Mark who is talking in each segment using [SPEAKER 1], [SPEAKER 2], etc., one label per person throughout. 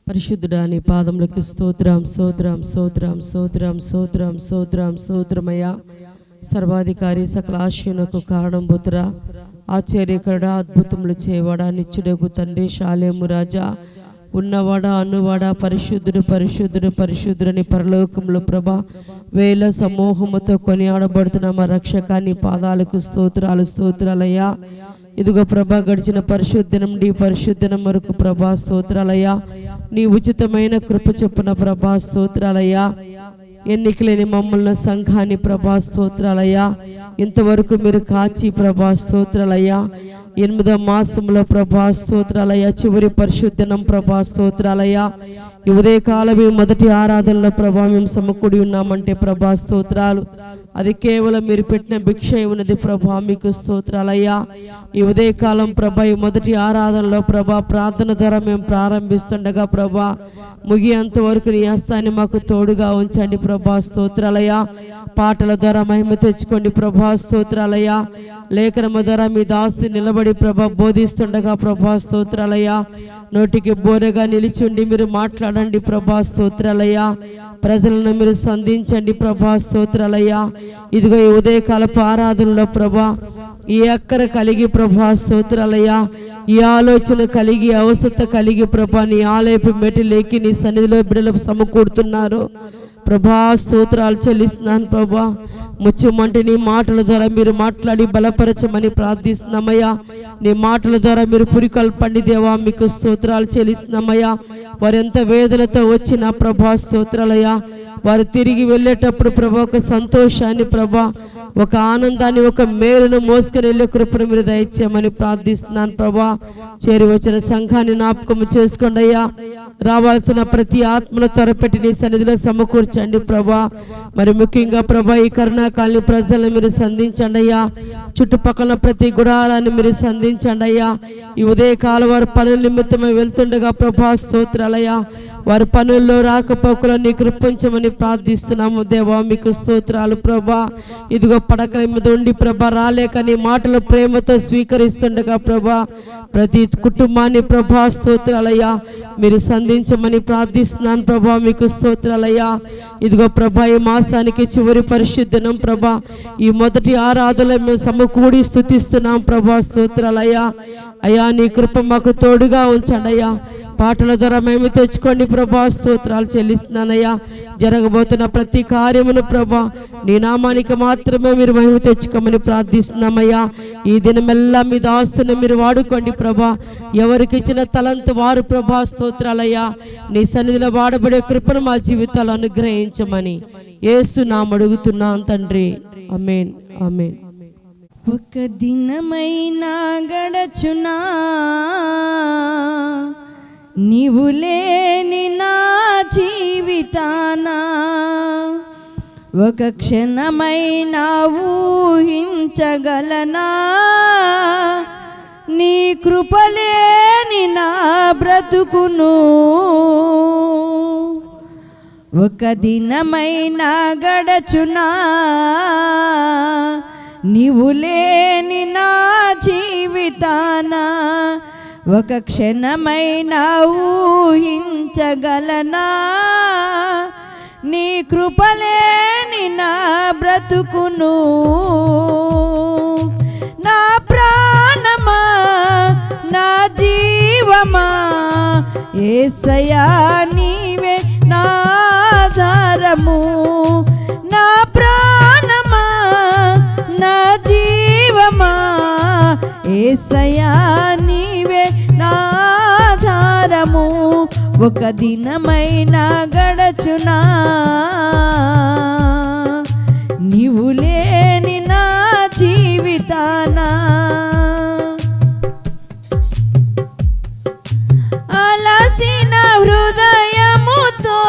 [SPEAKER 1] పరిశుద్ధుడా నీ పాదములకు స్తోత్రం స్తోత్రం స్తోత్రం స్తోత్రం స్తోత్రం స్తోత్రం స్తోత్రమయ్యా. సర్వాధికారి సకల ఆశీనుకు కారణంబుతురా, ఆశ్చర్యకరుడా, అద్భుతములు చేయవాడా, నిత్యుడగు తండ్రి, శాలేము రాజా, ఉన్నవాడా అనువాడా, పరిశుద్ధుడు పరిశుద్ధుడు పరిశుద్ధుడని పరలోకంలో ప్రభా వేల సమూహముతో కొనియాడబడుతున్న మా రక్షక నీ పాదాలకు స్తోత్రాలు స్తోత్రాలయ్యా. ఇదిగో ప్రభా గడిచిన పరిశుద్ధనం నుండి పరిశుద్ధనం వరకు ప్రభా స్తోత్రాలయ్యా. నీ ఉచితమైన కృప చొప్పున ప్రభా స్తోత్రాలయ్యా. ఎన్నికలేని మమ్మల్ని సంఘాన్ని ప్రభా స్తోత్రాలయ్యా. ఇంతవరకు మీరు కాచి ప్రభా స్తోత్రాలయ్యా. 8వ మాసంలో ప్రభా స్తోత్రాలయ్యా. చివరి పరిశుద్ధనం ప్రభా స్తోత్రాలయ్యా. ఈ ఉదయకాలమే మొదటి ఆరాధనలో ప్రభా మేము సమకూడి ఉన్నామంటే ప్రభా స్తోత్రాలు. అది కేవలం మీరు పెట్టిన భిక్ష ఉన్నది ప్రభా, మీకు స్తోత్రాలయ్యా. ఈ ఉదయకాలం ప్రభా ఈ మొదటి ఆరాధనలో ప్రభా ప్రార్థన ద్వారా మేము ప్రారంభిస్తుండగా ప్రభా ముగియంత వరకు నీ హస్తాన్ని మాకు తోడుగా ఉంచండి ప్రభా స్తోత్రాలయ్యా. పాటల ద్వారా మహిమ తెచ్చుకోండి ప్రభా స్తోత్రాలయ్యా. లేఖనము ద్వారా మీ దాస్తి నిలబడి ప్రభా బోధిస్తుండగా ప్రభా స్తోత్రాలయ్యా. నోటికి బోరగా నిలిచుండి మీరు మాట్లాడండి ప్రభా స్తోత్రాలయ్యా. ప్రజలను మీరు సంధించండి ప్రభా స్తోత్రాలయ్యా. ఇదిగో ఈ ఉదయకాలపు ఆరాధనలో ప్రభా ఈ అక్కర కలిగి ప్రభా స్తోత్రాలయ్యా. ఈ ఆలోచన కలిగి అవసరత కలిగి ప్రభా నీ ఆలయపు మెట్టులేకి నీ సన్నిధిలో బిడ్డలు సమకూడుతున్నారు ప్రభా స్తోత్రాలు చెల్లిస్తున్నాను ప్రభా. ముచ్చమంటే నీ మాటల ద్వారా మీరు మాట్లాడి బలపరచమని ప్రార్థిస్తున్నామయ్యా. నీ మాటల ద్వారా మీరు పురికొల్పండి దేవా, మీకు స్తోత్రాలు చెల్లిస్తున్నామయ్యా. వారు ఎంత వేదనతో వచ్చిన ప్రభా స్తోత్రాలయ్యా, వారు తిరిగి వెళ్ళేటప్పుడు ప్రభా ఒక సంతోషాన్ని ప్రభా, ఒక ఆనందాన్ని, ఒక మేలును మోసుకొని వెళ్ళే కృపను మీరు దయచేయమని ప్రార్థిస్తున్నాను ప్రభా. చేరి వచ్చిన సంఘాన్ని జ్ఞాపకం చేసుకోండి అయ్యా. రావాల్సిన ప్రతి ఆత్మను త్వరపెట్టి నీ సన్నిధిలో సమకూర్చండి ప్రభా. మరి ముఖ్యంగా ప్రభా ఈ కరుణాకాలని ప్రజలను మీరు సంధించండి అయ్యా. చుట్టుపక్కల ప్రతి గుడారాన్ని మీరు సంధించండి అయ్యా. ఈ ఉదయకాలం వారు పనుల నిమిత్తమై వెళ్తుండగా ప్రభా స్తోత్రాలయ్యా. వారి పనుల్లో రాకపోకలను నీ కృపించమని ప్రార్థిస్తున్నాము దేవా, మీకు స్తోత్రాలు ప్రభా. ఇదిగో పడకల మీద ఉండి ప్రభా రాలేక నీ మాటలు ప్రేమతో స్వీకరిస్తుండగా ప్రభా ప్రతి కుటుంబాన్ని ప్రభా స్తోత్రాలయ్యా మీరు సంధించమని ప్రార్థిస్తున్నాను ప్రభా, మీకు స్తోత్రాలయ్యా. ఇదిగో ప్రభా ఈ మాసానికి చివరి పరిశుద్ధనం ప్రభా, ఈ మొదటి ఆరాధన మేము సమకూడి స్తుతిస్తున్నాం ప్రభా స్తోత్రాలయ్యా. అయ్యా నీ కృప మాకు తోడుగా ఉంచండి అయ్యా. పాటల ద్వారా మేము తెచ్చుకోండి ప్రభా, స్తోత్రాలు చెల్లిస్తున్నానయ్యా. జరగబోతున్న ప్రతి కార్యమును ప్రభా నీ నామానికి మాత్రమే మీరు మహిమ తెచ్చుకోమని ప్రార్థిస్తున్నామయ్యా. ఈ దినమెల్లా మీ దాస్తుని మీరు వాడుకోండి ప్రభా. ఎవరికి ఇచ్చిన తలంతు వారు ప్రభా స్తోత్రాలయ్యా. నీ సన్నిధిలో వాడబడే కృపను మా జీవితాలు అనుగ్రహించమని యేసు నామమున అడుగుతున్నాను తండ్రి, ఆమేన్ ఆమేన్.
[SPEAKER 2] ఒక దినమైనా గడచునా నీవు లేని నా జీవితానా, ఒక క్షణమైనా ఊహించగలనా నీ కృపలేని నా బ్రతుకును. ఒక దినమైనా గడచునా నీవు లేని నా జీవితానా, ఒక క్షణమైనా ఊహించగలనా నీ కృపలేని నా బ్రతుకును. నా ప్రాణమా నా జీవమా యేసయ్యా నీవే నా ఆధారము. నా ప్రాణమా నా జీవమా యేసయ్యా నీవే నా ఆధారము. ఒక దినమైనా గడచునా నీవు లేని నా జీవితానా. అలసిన హృదయముతో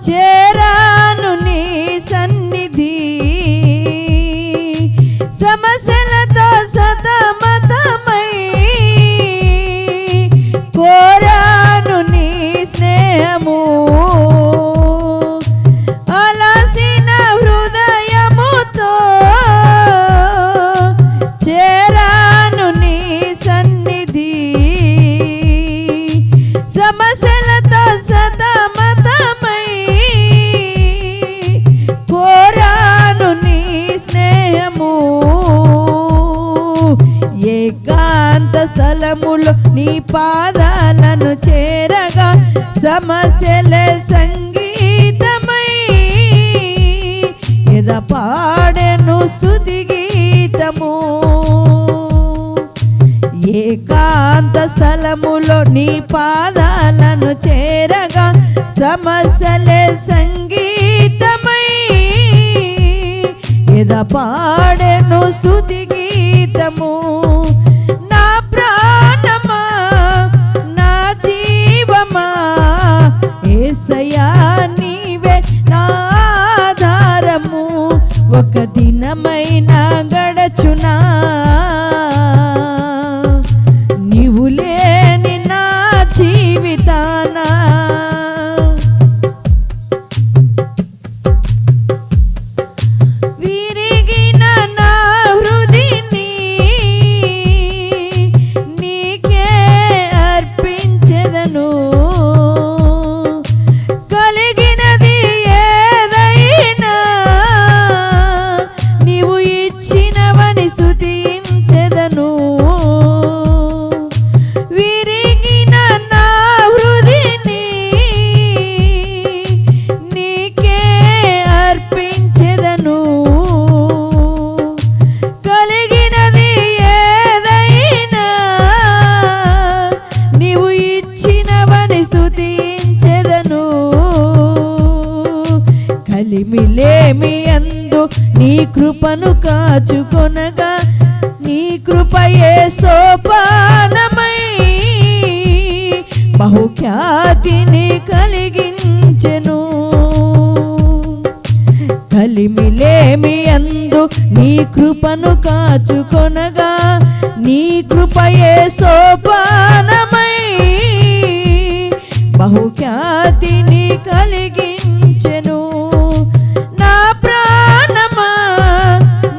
[SPEAKER 2] చేరాను నీ సన్నిధి, సమస్యలతో సతమతమై కోరాను నీ స్నేహము. అలసిన హృదయముతో చేరాను నీ సన్నిధి, స్థలములో నీ పాదాలను చేరగా సమస్యల సంగీతమై ఎద పాడెను స్తుతి గీతము. ఏకాంత స్థలములో నీ పాదాలను చేరగా సమస్యల సంగీతమై ఎద పాడెను స్తుతి గీతము. నా ప్రాణమా నా జీవమా యేసయ్యా నీవే నా ఆధారము. ఒక దినమైనా గడచునా నీవు లేని నా జీవితానా. విరిగిన నా హృదయాన్ని నీకే అర్పించెదను. కలిగినది ఏదైనా నీవు ఇచ్చినవని స్తుతించెదను. విరిగిన నా హృదయాన్ని నీకే అర్పించెదను. కలిగినది ఏదైనా నీవు ఇచ్చినవని స్తుతించెదను. కలిమిలేమి అందు నీ కృపను కాచుకొనగా నీ కృపయే సోపానమై బహుఖ్యాతిని కలిగించెను. కలిమిలేమి అందు నీ కృపను కాచుకొనగా నీ కృపయే సోపానమై బహుఖ్యాతిని కలిగించెను. నా ప్రాణమా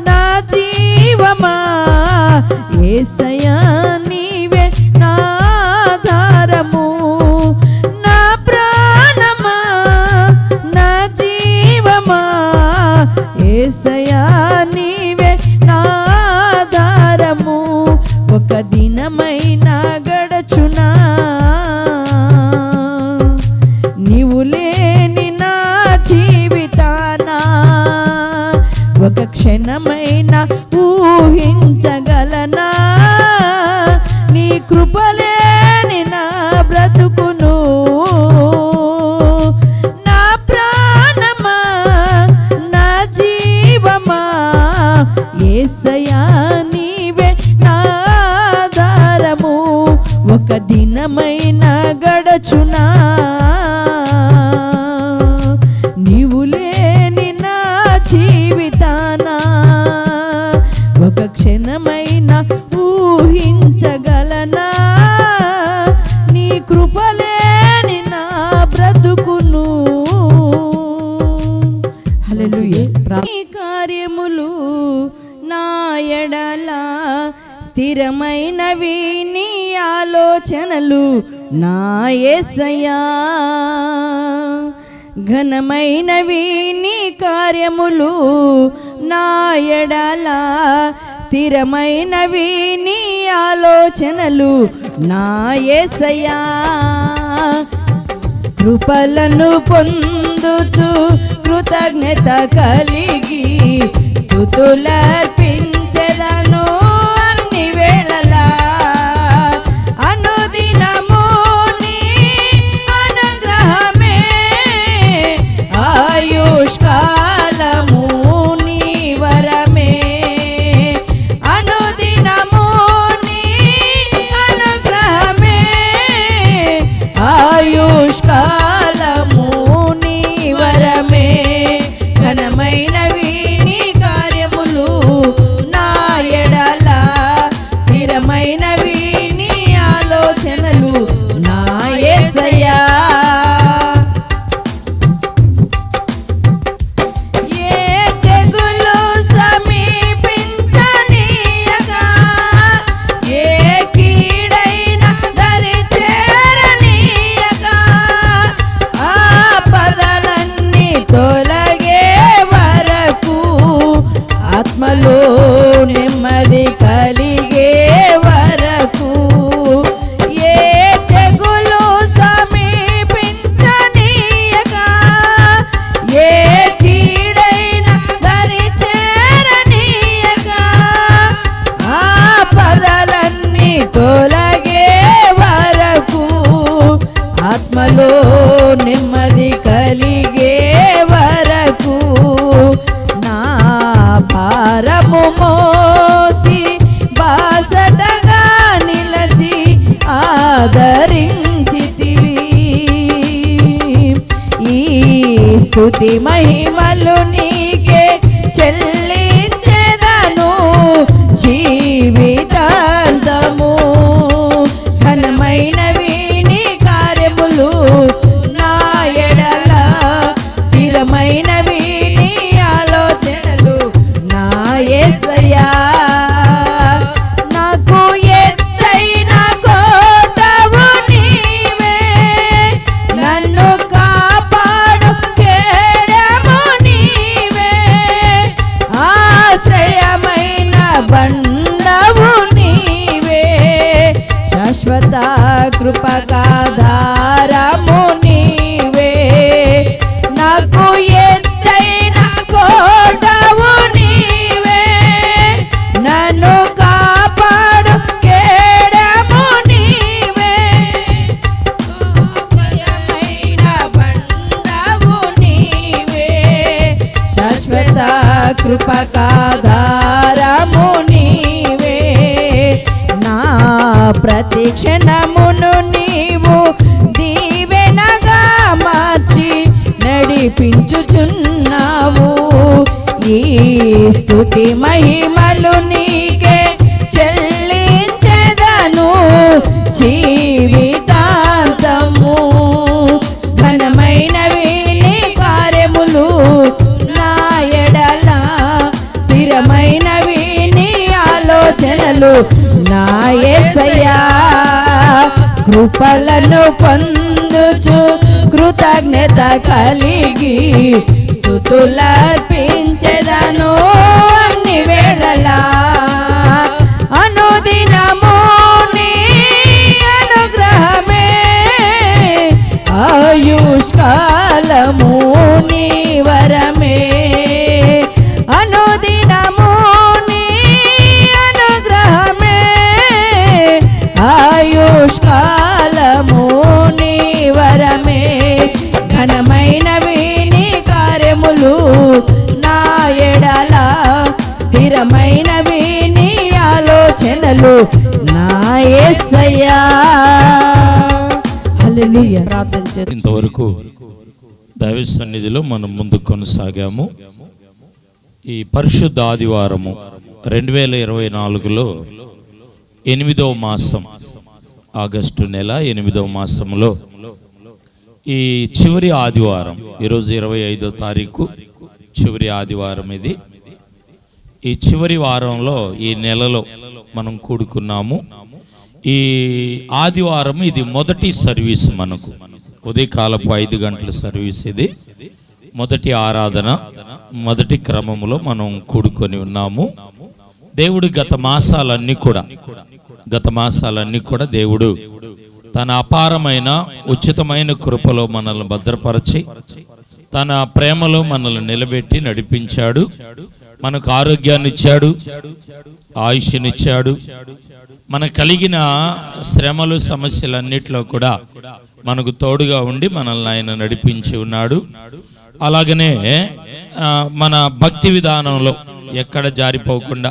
[SPEAKER 2] నా జీవమా యేసయ్యా నీవే నా ఆధారము. నా ప్రాణమా నా జీవమా యేసయ్యా నీవే నా ఆధారము. ఒక దినమైనా గడచునా నీవు లేని నా జీవితానా. ఒక క్షణమైనా ఊహించగలనా నీ కృపలేని నా బ్రతుకును. నా ప్రాణమా నా జీవమా యేసయ్యా నీవే నా ఆధారము. ఒక దినమైనా గడచునా నీవు లేని నా జీవితానా. ఒక క్షణమైనా ఊహించగలనా నీ కృపలేని నా బ్రతుకును. హల్లెలూయా. నీ కార్యములు నా ఎడల స్థిరమైనవి నీ ఆలోచనలు నా యేసయ్యా. ఘనమైనవి నీ కార్యములు నా ఎడల స్థిరమైనవి నీ ఆలోచనలు నా యేసయ్యా. కృపలను పొందుచు కృతజ్ఞత కలిగి స్తుతులర్పించెదను అన్ని వేళలా. అనుదినము నీ అనుగ్రహమే ఆయుష్కాలము నీ వరమే. అనుదినము నీ అనుగ్రహమే ఆయుష్కాలము నీ వరమే. ఘనమైనవి నీ కార్యములు స్తుతి మహిమలు నీకే చెల్లించెదను జీవితాంతము. ఘనమైనవి నీ కార్యములు నా ఎడల, స్థిరమైనవి నీ ఆలోచనలు నా యేసయ్యా. నాకు ఎత్తైన కోటవు నీవే, నన్ను కాపాడు కేడము నీవే, ఆశ్రయమైన బండవు నీవే, శాశ్వత కృపకాధారము నీవే. నాకు ఎత్తైన కోటవు నీవే, నన్ను కాపాడు కేడము నీవే, ఆశ్రయమైన బండవు నీవే, శాశ్వత కృపకాధారము నీవే. నా ప్రతి క్షణమును నీవు దీవెనగా మార్చి నడిపించుచున్నావు. ఈ స్తుతి మహిమలు నీకే చెల్లించెదను జీవితాంతము. ఘనమైనవి నీ కార్యములు నా ఎడల, స్థిరమైనవి నీ ఆలోచనలు నా యేసయ్యా. కృపలను పొందుచు కృతజ్ఞత కలిగి స్తుతులర్పించెదను అన్ని వేళలా. అనుదినము నీ అనుగ్రహమే, ఆయుష్కాలము నీ వరమే. అనుదినము నీ అనుగ్రహమే, ఆయుష్కాలము నీ వరమే. ఘనమైనవి నీ కార్యములు నా ఎడల, స్థిరమైనవి నీ ఆలోచనలు నా యేసయ్యా. హల్లెలూయా.
[SPEAKER 1] ప్రార్థన చేద్దాం.
[SPEAKER 3] ఇంతవరకు దైవ సన్నిధిలో మనం ముందుకు కొనసాగాము. ఈ పరిశుద్ధ ఆదివారము 2024లో 8వ మాసం, ఆగస్టు నెల 8వ మాసంలో ఈ చివరి ఆదివారం, ఈరోజు 25వ తారీఖు చివరి ఆదివారం. ఇది ఈ చివరి వారంలో ఈ నెలలో మనం కూడుకున్నాము. ఈ ఆదివారం ఇది మొదటి సర్వీస్, మనకు ఉదయకాలపు 5 గంటల సర్వీస్. ఇది మొదటి ఆరాధన, మొదటి క్రమంలో మనం కూడుకొని ఉన్నాము. దేవుడు గత మాసాలన్నీ కూడా దేవుడు తన అపారమైన ఉచితమైన కృపలో మనల్ని భద్రపరిచి తన ప్రేమలో మనల్ని నిలబెట్టి నడిపించాడు. మనకు ఆరోగ్యాన్ని ఇచ్చాడు, ఆయుష్నిచ్చాడు. మనకు కలిగిన శ్రమలు సమస్యలన్నిటిలో కూడా మనకు తోడుగా ఉండి మనల్ని ఆయన నడిపించి ఉన్నాడు. అలాగనే మన భక్తి విధానంలో ఎక్కడ జారిపోకుండా,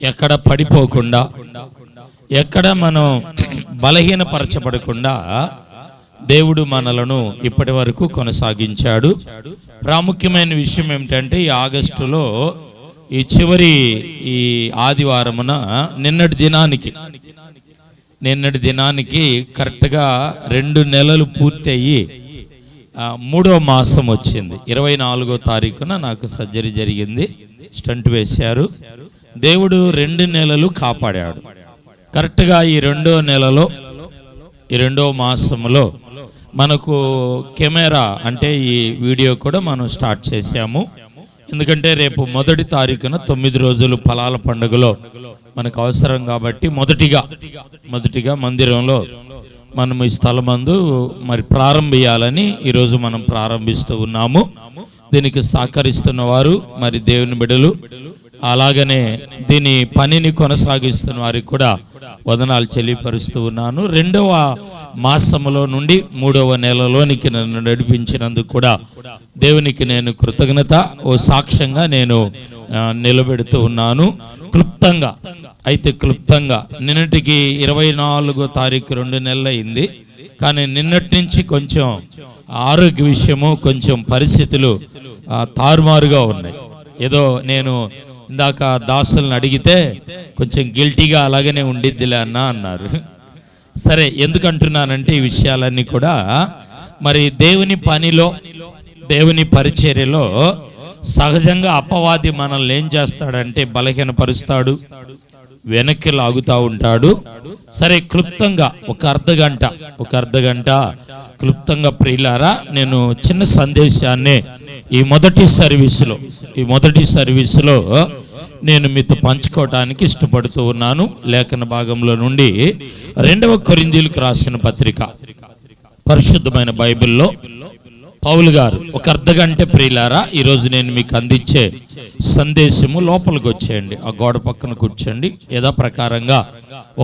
[SPEAKER 3] ఎక్కడ పడిపోకుండా, ఎక్కడ మనం బలహీనపరచబడకుండా దేవుడు మనలను ఇప్పటి వరకు కొనసాగించాడు. ప్రాముఖ్యమైన విషయం ఏమిటంటే ఈ ఆగస్టులో ఈ చివరి ఈ ఆదివారమున నిన్నటి దినానికి కరెక్ట్గా 2 నెలలు పూర్తి అయ్యి 3వ మాసం వచ్చింది. 24వ తారీఖున నాకు సర్జరీ జరిగింది, స్టంట్ వేశారు. దేవుడు 2 నెలలు కాపాడాడు. కరెక్ట్గా ఈ 2వ నెలలో, ఈ 2వ మాసంలో మనకు కెమెరా అంటే ఈ వీడియో కూడా మనం స్టార్ట్ చేశాము. ఎందుకంటే రేపు 1వ తారీఖున 9 రోజులు ఫలాల పండుగలో మనకు అవసరం కాబట్టి మొదటిగా మందిరంలో మనం ఈ స్థలమందు మరి ప్రారంభించాలని ఈరోజు మనం ప్రారంభిస్తూ ఉన్నాము. దీనికి సహకరిస్తున్న వారు మరి దేవుని బిడ్డలు, అలాగనే దీని పనిని కొనసాగిస్తున్న వారికి కూడా వందనాలు చెల్లిపరుస్తూ ఉన్నాను. 2వ మాసములో నుండి 3వ నెలలోనికి నన్ను నడిపించినందుకు కూడా దేవునికి నేను కృతజ్ఞత ఓ సాక్ష్యంగా నేను నిలబెడుతూ ఉన్నాను. క్లుప్తంగా నిన్నటికి 24వ తారీఖు 2 నెలలు అయింది. కానీ నిన్నటి నుంచి కొంచెం ఆరోగ్య విషయము కొంచెం పరిస్థితులు తారుమారుగా ఉన్నాయి. ఏదో నేను ఇందాక దాసులను అడిగితే కొంచెం గిల్టీగా అలాగనే ఉండిద్దిలే అన్నారు. సరే, ఎందుకంటున్నానంటే ఈ విషయాలన్నీ కూడా మరి దేవుని పనిలో, దేవుని పరిచర్యలో సహజంగా అపవాది మనల్ని ఏం చేస్తాడంటే బలహీనపరుస్తాడు, వెనక్కి లాగుతూ ఉంటాడు. సరే, క్లుప్తంగా ఒక అర్ధగంట క్లుప్తంగా ప్రియులారా, నేను చిన్న సందేశాన్ని ఈ మొదటి సర్వీసులో నేను మీతో పంచుకోవటానికి ఇష్టపడుతూ ఉన్నాను. లేఖన భాగంలో నుండి 2వ కొరింథీయులకు రాసిన పత్రిక, పరిశుద్ధమైన బైబిల్లో పౌలు గారు ఒక అర్ధగంట ప్రియులారా, ఈరోజు నేను మీకు అందించే సందేశము. లోపలికి వచ్చేయండి, ఆ గోడ పక్కన కూర్చోండి, యథా ప్రకారంగా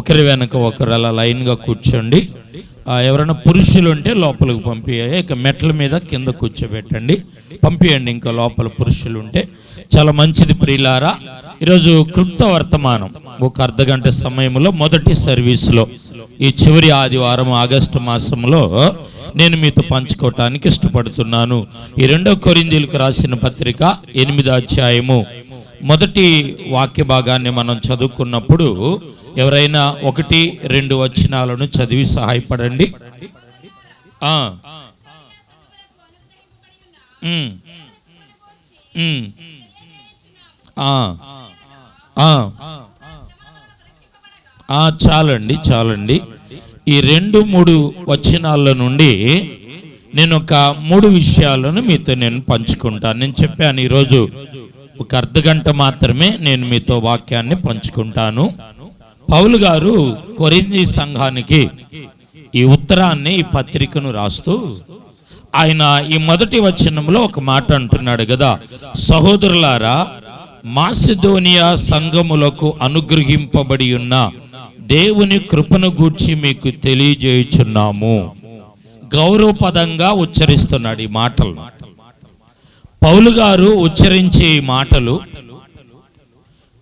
[SPEAKER 3] ఒకరి వెనక ఒకరు అలా లైన్గా కూర్చోండి. ఎవరైనా పురుషులు ఉంటే లోపలికి పంపించాయి, ఇక మెట్ల మీద కింద కూర్చోబెట్టండి, పంపించండి. ఇంకా లోపల పురుషులు ఉంటే చాలా మంచిది ప్రియులారా. ఈరోజు క్లుప్త వర్తమానం ఒక అర్ధగంట సమయంలో మొదటి సర్వీసులో ఈ చివరి ఆదివారం ఆగస్టు మాసంలో నేను మీతో పంచుకోవటానికి ఇష్టపడుతున్నాను. ఈ 2వ కొరింథీయులకు రాసిన పత్రిక 8వ అధ్యాయము మొదటి వాక్య భాగాన్ని మనం చదువుకున్నప్పుడు ఎవరైనా 1-2 వచనాలను చదివి సహాయపడండి. చాలండి. ఈ 2-3 వచనాల నుండి నేను ఒక 3 విషయాలను మీతో నేను పంచుకుంటాను. నేను చెప్పాను ఈరోజు ఒక అర్ధగంట మాత్రమే నేను మీతో వాక్యాన్ని పంచుకుంటాను. పౌలు గారు కొరింథీ సంఘానికి ఈ ఉత్తరాన్ని, ఈ పత్రికను రాస్తూ ఆయన ఈ మొదటి వచనంలో ఒక మాట అంటున్నాడు కదా, సహోదరులారా, మాసిదోనియా సంఘములకు అనుగ్రహింపబడి ఉన్న దేవుని కృపను గూర్చి మీకు తెలియజేయుచున్నాము. గౌరవపదంగా ఉచ్చరిస్తున్నాడు ఈ మాటలు. పౌలు గారు ఉచ్చరించే ఈ మాటలు,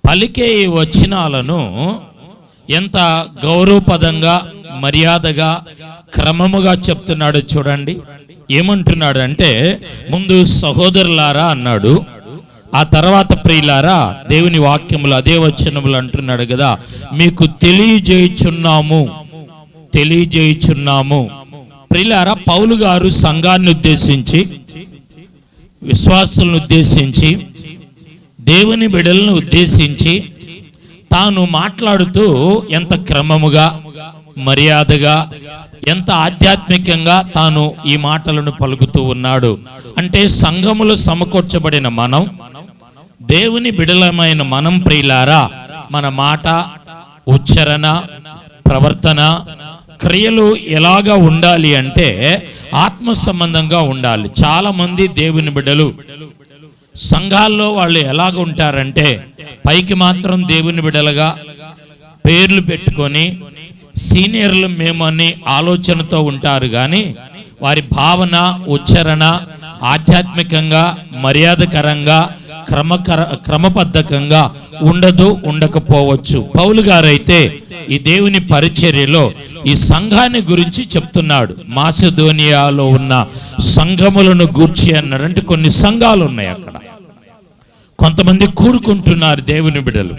[SPEAKER 3] పలికే ఈ వచనాలను ఎంత గౌరవపదంగా, మర్యాదగా, క్రమముగా చెప్తున్నాడు చూడండి. ఏమంటున్నాడు అంటే, ముందు సహోదరులారా అన్నాడు, ఆ తర్వాత ప్రియులారా, దేవుని వాక్యములు అదే వచనములు అంటున్నాడు కదా, మీకు తెలియజేయుచున్నాము. ప్రియులారా, పౌలు గారు సంఘాన్ని ఉద్దేశించి, విశ్వాసులను ఉద్దేశించి, దేవుని బిడ్డలను ఉద్దేశించి తాను మాట్లాడుతూ ఎంత క్రమముగా, మర్యాదగా, ఎంత ఆధ్యాత్మికంగా తాను ఈ మాటలను పలుకుతూ ఉన్నాడు అంటే, సంఘములు సమకూర్చబడిన మనం, దేవుని బిడలమైన మనం ప్రియులారా, మన మాట, ఉచ్చారణ, ప్రవర్తన, క్రియలు ఎలాగా ఉండాలి అంటే ఆత్మ సంబంధంగా ఉండాలి. చాలా మంది దేవుని బిడ్డలు సంఘాల్లో వాళ్ళు ఎలాగ ఉంటారంటే, పైకి మాత్రం దేవుని బిడ్డలుగా పేర్లు పెట్టుకొని సీనియర్లు మేమని ఆలోచనతో ఉంటారు, కానీ వారి భావన, ఉచ్చారణ ఆధ్యాత్మికంగా, మర్యాదకరంగా, క్రమబద్ధకంగా ఉండకపోవచ్చు. పౌలు గారైతే ఈ దేవుని పరిచర్యలో ఈ సంఘాన్ని గురించి చెప్తున్నాడు. మాసిదోనియాలో ఉన్న సంఘములను గూర్చి అన్నాడు. అంటే కొన్ని సంఘాలు ఉన్నాయి అక్కడ, కొంతమంది కూడుకుంటున్నారు దేవుని బిడ్డలు.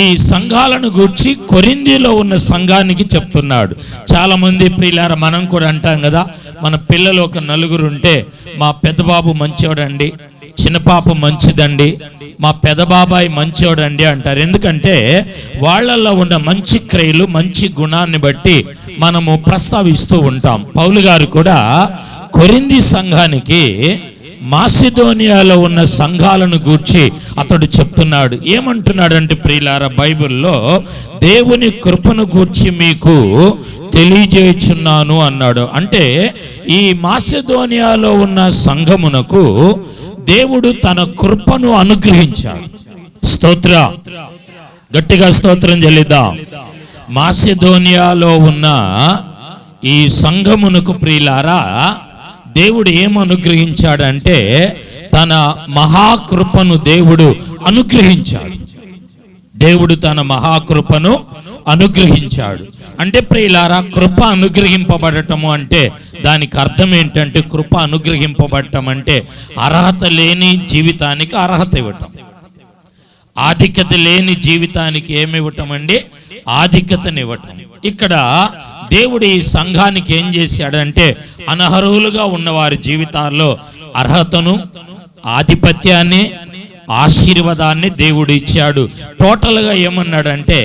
[SPEAKER 3] ఈ సంఘాలను గూర్చి కొరింథీలో ఉన్న సంఘానికి చెప్తున్నాడు. చాలా మంది ప్రియులారా, మనం కూడా అంటాం కదా, మన పిల్లలు ఒక 4 ఉంటే, మా పెద్ద బాబు మంచోడండి, చిన్న పాప మంచిదండి, మా పెద్ద బాబాయ్ మంచోడండి అంటారు. ఎందుకంటే వాళ్ళల్లో ఉన్న మంచి క్రియలు, మంచి గుణాన్ని బట్టి మనము ప్రస్తావిస్తూ ఉంటాం. పౌలు గారు కూడా కొరింథీ సంఘానికి మాసిదోనియాలో ఉన్న సంఘాలను గూర్చి అతడు చెప్తున్నాడు. ఏమంటున్నాడంటే ప్రియులారా, బైబిల్లో దేవుని కృపను గూర్చి మీకు తెలియజేయుచున్నాను అన్నాడు. అంటే ఈ మాసిదోనియాలో ఉన్న సంఘమునకు దేవుడు తన కృపను అనుగ్రహించాడు. స్తోత్ర, గట్టిగా స్తోత్రం చెల్లిద్దాం. మాసిదోనియాలో ఉన్న ఈ సంఘమునకు ప్రియులారా, దేవుడు ఏం అనుగ్రహించాడంటే తన మహాకృపను దేవుడు అనుగ్రహించాడు. దేవుడు తన మహాకృపను అనుగ్రహించాడు. అంటే ప్రియులారా, కృప అనుగ్రహింపబడటము అంటే దానికి అర్థం ఏంటంటే, కృప అనుగ్రహింపబడటం అంటే అర్హత లేని జీవితానికి అర్హత ఇవ్వటం, ఆధిక్యత లేని జీవితానికి ఏమివ్వటం అండి? ఆధిక్యతనివ్వటం. ఇక్కడ దేవుడు ఈ సంఘానికి ఏం చేశాడంటే, అనర్హులుగా ఉన్న వారి జీవితాల్లో అర్హతను, ఆధిపత్యాన్ని, ఆశీర్వాదాన్ని దేవుడు ఇచ్చాడు. టోటల్గా ఏమన్నాడంటే,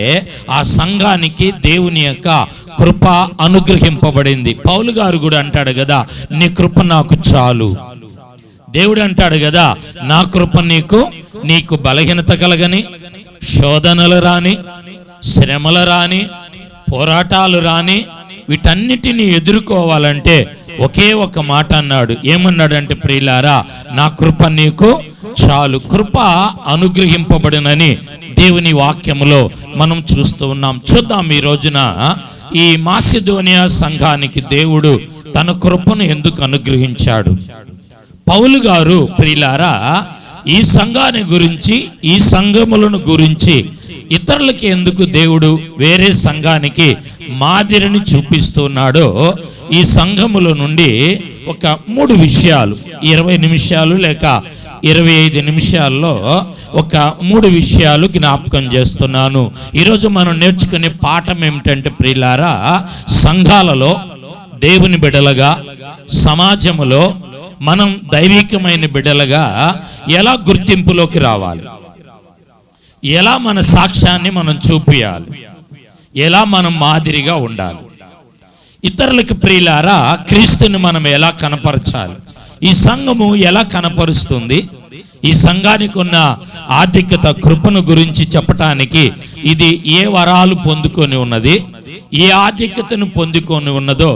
[SPEAKER 3] ఆ సంఘానికి దేవుని యొక్క కృప అనుగ్రహింపబడింది. పౌలు గారు కూడా అంటాడు కదా, నీ కృప నాకు చాలు. దేవుడు అంటాడు కదా, నా కృప నీకు బలహీనత కలగని, శోధనలు రాని, శ్రమలు రాని, పోరాటాలు రాని, వీటన్నిటిని ఎదుర్కోవాలంటే ఒకే ఒక మాట అన్నాడు. ఏమన్నాడంటే, ప్రియులారా, నా కృప నీకు చాలు. కృప అనుగ్రహింపబడినని దేవుని వాక్యములో మనం చూస్తూ ఉన్నాం. చూద్దాం ఈ రోజున ఈ మాసిదోనియా సంఘానికి దేవుడు తన కృపను ఎందుకు అనుగ్రహించాడు. పౌలు గారు ప్రియులారా, ఈ సంఘాన్ని గురించి, ఈ సంఘములను గురించి ఇతరులకి ఎందుకు దేవుడు వేరే సంఘానికి మాదిరిని చూపిస్తున్నాడో ఈ సంఘముల నుండి ఒక 3 విషయాలు, 20 నిమిషాలు లేక 25 నిమిషాల్లో ఒక 3 విషయాలు జ్ఞాపకం చేస్తున్నాను. ఈరోజు మనం నేర్చుకునే పాఠం ఏమిటంటే ప్రియులారా, సంఘాలలో దేవుని బిడ్డలుగా, సమాజములో మనం దైవికమైన బిడ్డలుగా ఎలా గుర్తింపులోకి రావాలి, ఎలా మన సాక్ష్యాన్ని మనం చూపియాలి, ఎలా మనం మాదిరిగా ఉండాలి, ఇతరులకు ప్రియులారా క్రీస్తుని మనం ఎలా కనపరచాలి, ఈ సంఘము ఎలా కనపరుస్తుంది, ఈ సంఘానికి ఉన్న ఆధిక్యత, కృపను గురించి చెప్పటానికి ఇది ఏ వరాలు పొందుకొని ఉన్నది, ఏ ఆధిక్యతను పొందుకొని ఉన్నదో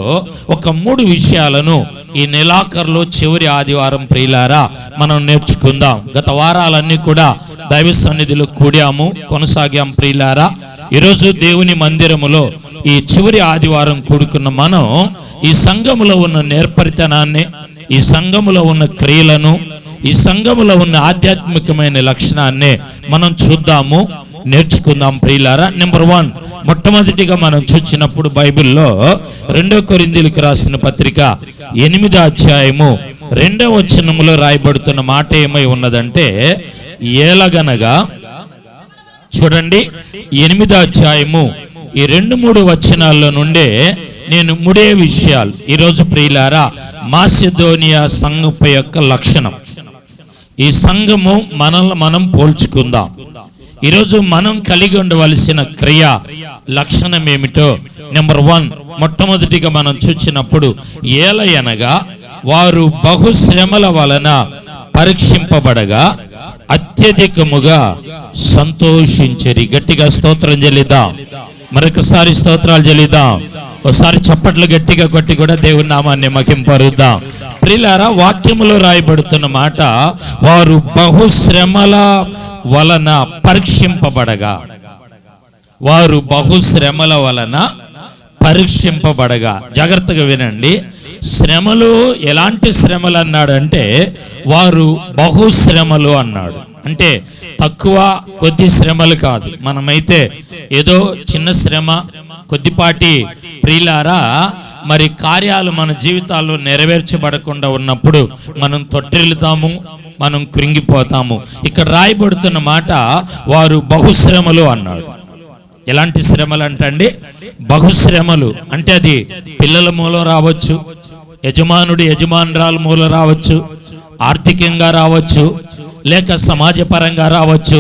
[SPEAKER 3] ఒక 3 విషయాలను ఈ నెలాఖరులో చివరి ఆదివారం ప్రియులారా మనం నేర్చుకుందాం. గత వారాలన్నీ కూడా దైవ సన్నిధిలో కూడాము, కొనసాగాం ప్రియులారా. ఈరోజు దేవుని మందిరములో ఈ చివరి ఆదివారం కూడుకున్న మనం ఈ సంఘములో ఉన్న నేర్పరితనాన్ని, ఈ సంఘములో ఉన్న క్రియలను, ఈ సంఘములో ఉన్న ఆధ్యాత్మికమైన లక్షణాన్ని మనం చూద్దాము, నేర్చుకుందాం ప్రియులారా. నెంబర్ 1, మొట్టమొదటిగా మనం చూసినప్పుడు బైబిల్లో 2 కొరింథీయులకు రాసిన పత్రిక 8వ అధ్యాయము 2వ వచనములో రాయబడుతున్న మాట ఏమై ఉన్నదంటే, ఏలగనగా చూడండి, 8వ అధ్యాయము ఈ 2-3 వచనాల్లో నుండే నేను 3 విషయాలు ఈరోజు ప్రియులారా మాసిదోనియా సంఘపు యొక్క లక్షణం, ఈ సంఘము మనల్ని మనం పోల్చుకుందాం. ఈరోజు మనం కలిగి ఉండవలసిన క్రియ లక్షణం ఏమిటో నెంబర్ 1 మొట్టమొదటిగా మనం చూసినప్పుడు, ఏలయనగా వారు బహుశ్రమల వలన పరీక్షింపబడగా అత్యధికముగా సంతోషించరి. గట్టిగా స్తోత్రం చెల్లిద్దాం, మరొకసారి స్తోత్రాలు చెల్లిద్దాం, ఒకసారి చప్పట్లు గట్టిగా కొట్టి కూడా దేవుని నామాన్ని మహింపరుద్దాం. ప్రియులారా, వాక్యములో రాయబడుతున్న మాట, వారు బహుశ్రమల వలన పరీక్షింపబడగా, వారు బహుశ్రమల వలన పరీక్షింపబడగా. జాగ్రత్తగా వినండి, శ్రమలు ఎలాంటి శ్రమలు అన్నాడంటే, వారు బహుశ్రమలు అన్నాడు. అంటే తక్కువ కొద్ది శ్రమలు కాదు. మనమైతే ఏదో చిన్న శ్రమ, కొద్దిపాటి ప్రియులారా మరి కార్యాలు మన జీవితాల్లో నెరవేర్చబడకుండా ఉన్నప్పుడు మనం తొట్టిల్లుతాము, మనం కృంగిపోతాము. ఇక్కడ రాయబడుతున్న మాట, వారు బహుశ్రమలు అన్నాడు. ఎలాంటి శ్రమలు అంటండి? బహుశ్రమలు అంటే అది పిల్లల మూలం రావచ్చు, యజమానురాల మూలం రావచ్చు, ఆర్థికంగా రావచ్చు, లేక సమాజపరంగా రావచ్చు,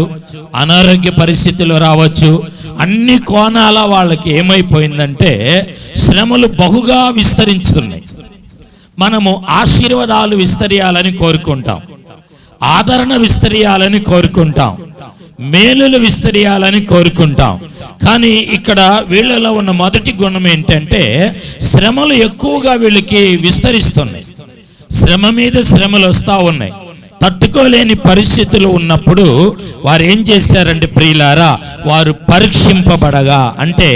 [SPEAKER 3] అనారోగ్య పరిస్థితుల్లో రావచ్చు. అన్ని కోణాల వాళ్ళకి ఏమైపోయిందంటే శ్రమలు బహుగా విస్తరించుతున్నాయి. మనము ఆశీర్వాదాలు విస్తరియాలని కోరుకుంటాం, ఆదరణ విస్తరియాలని కోరుకుంటాం, మేలులు విస్తరియాలని కోరుకుంటాం. కానీ ఇక్కడ వీళ్ళలో ఉన్న మొదటి గుణం ఏంటంటే శ్రమలు ఎక్కువగా వీళ్ళకి విస్తరిస్తున్నాయి. శ్రమ మీద శ్రమలు వస్తూ ఉన్నాయి. తట్టుకోలేని పరిస్థితులు ఉన్నప్పుడు వారు ఏం చేశారంటే ప్రియులారా, వారు పరీక్షింపబడగా, అంటే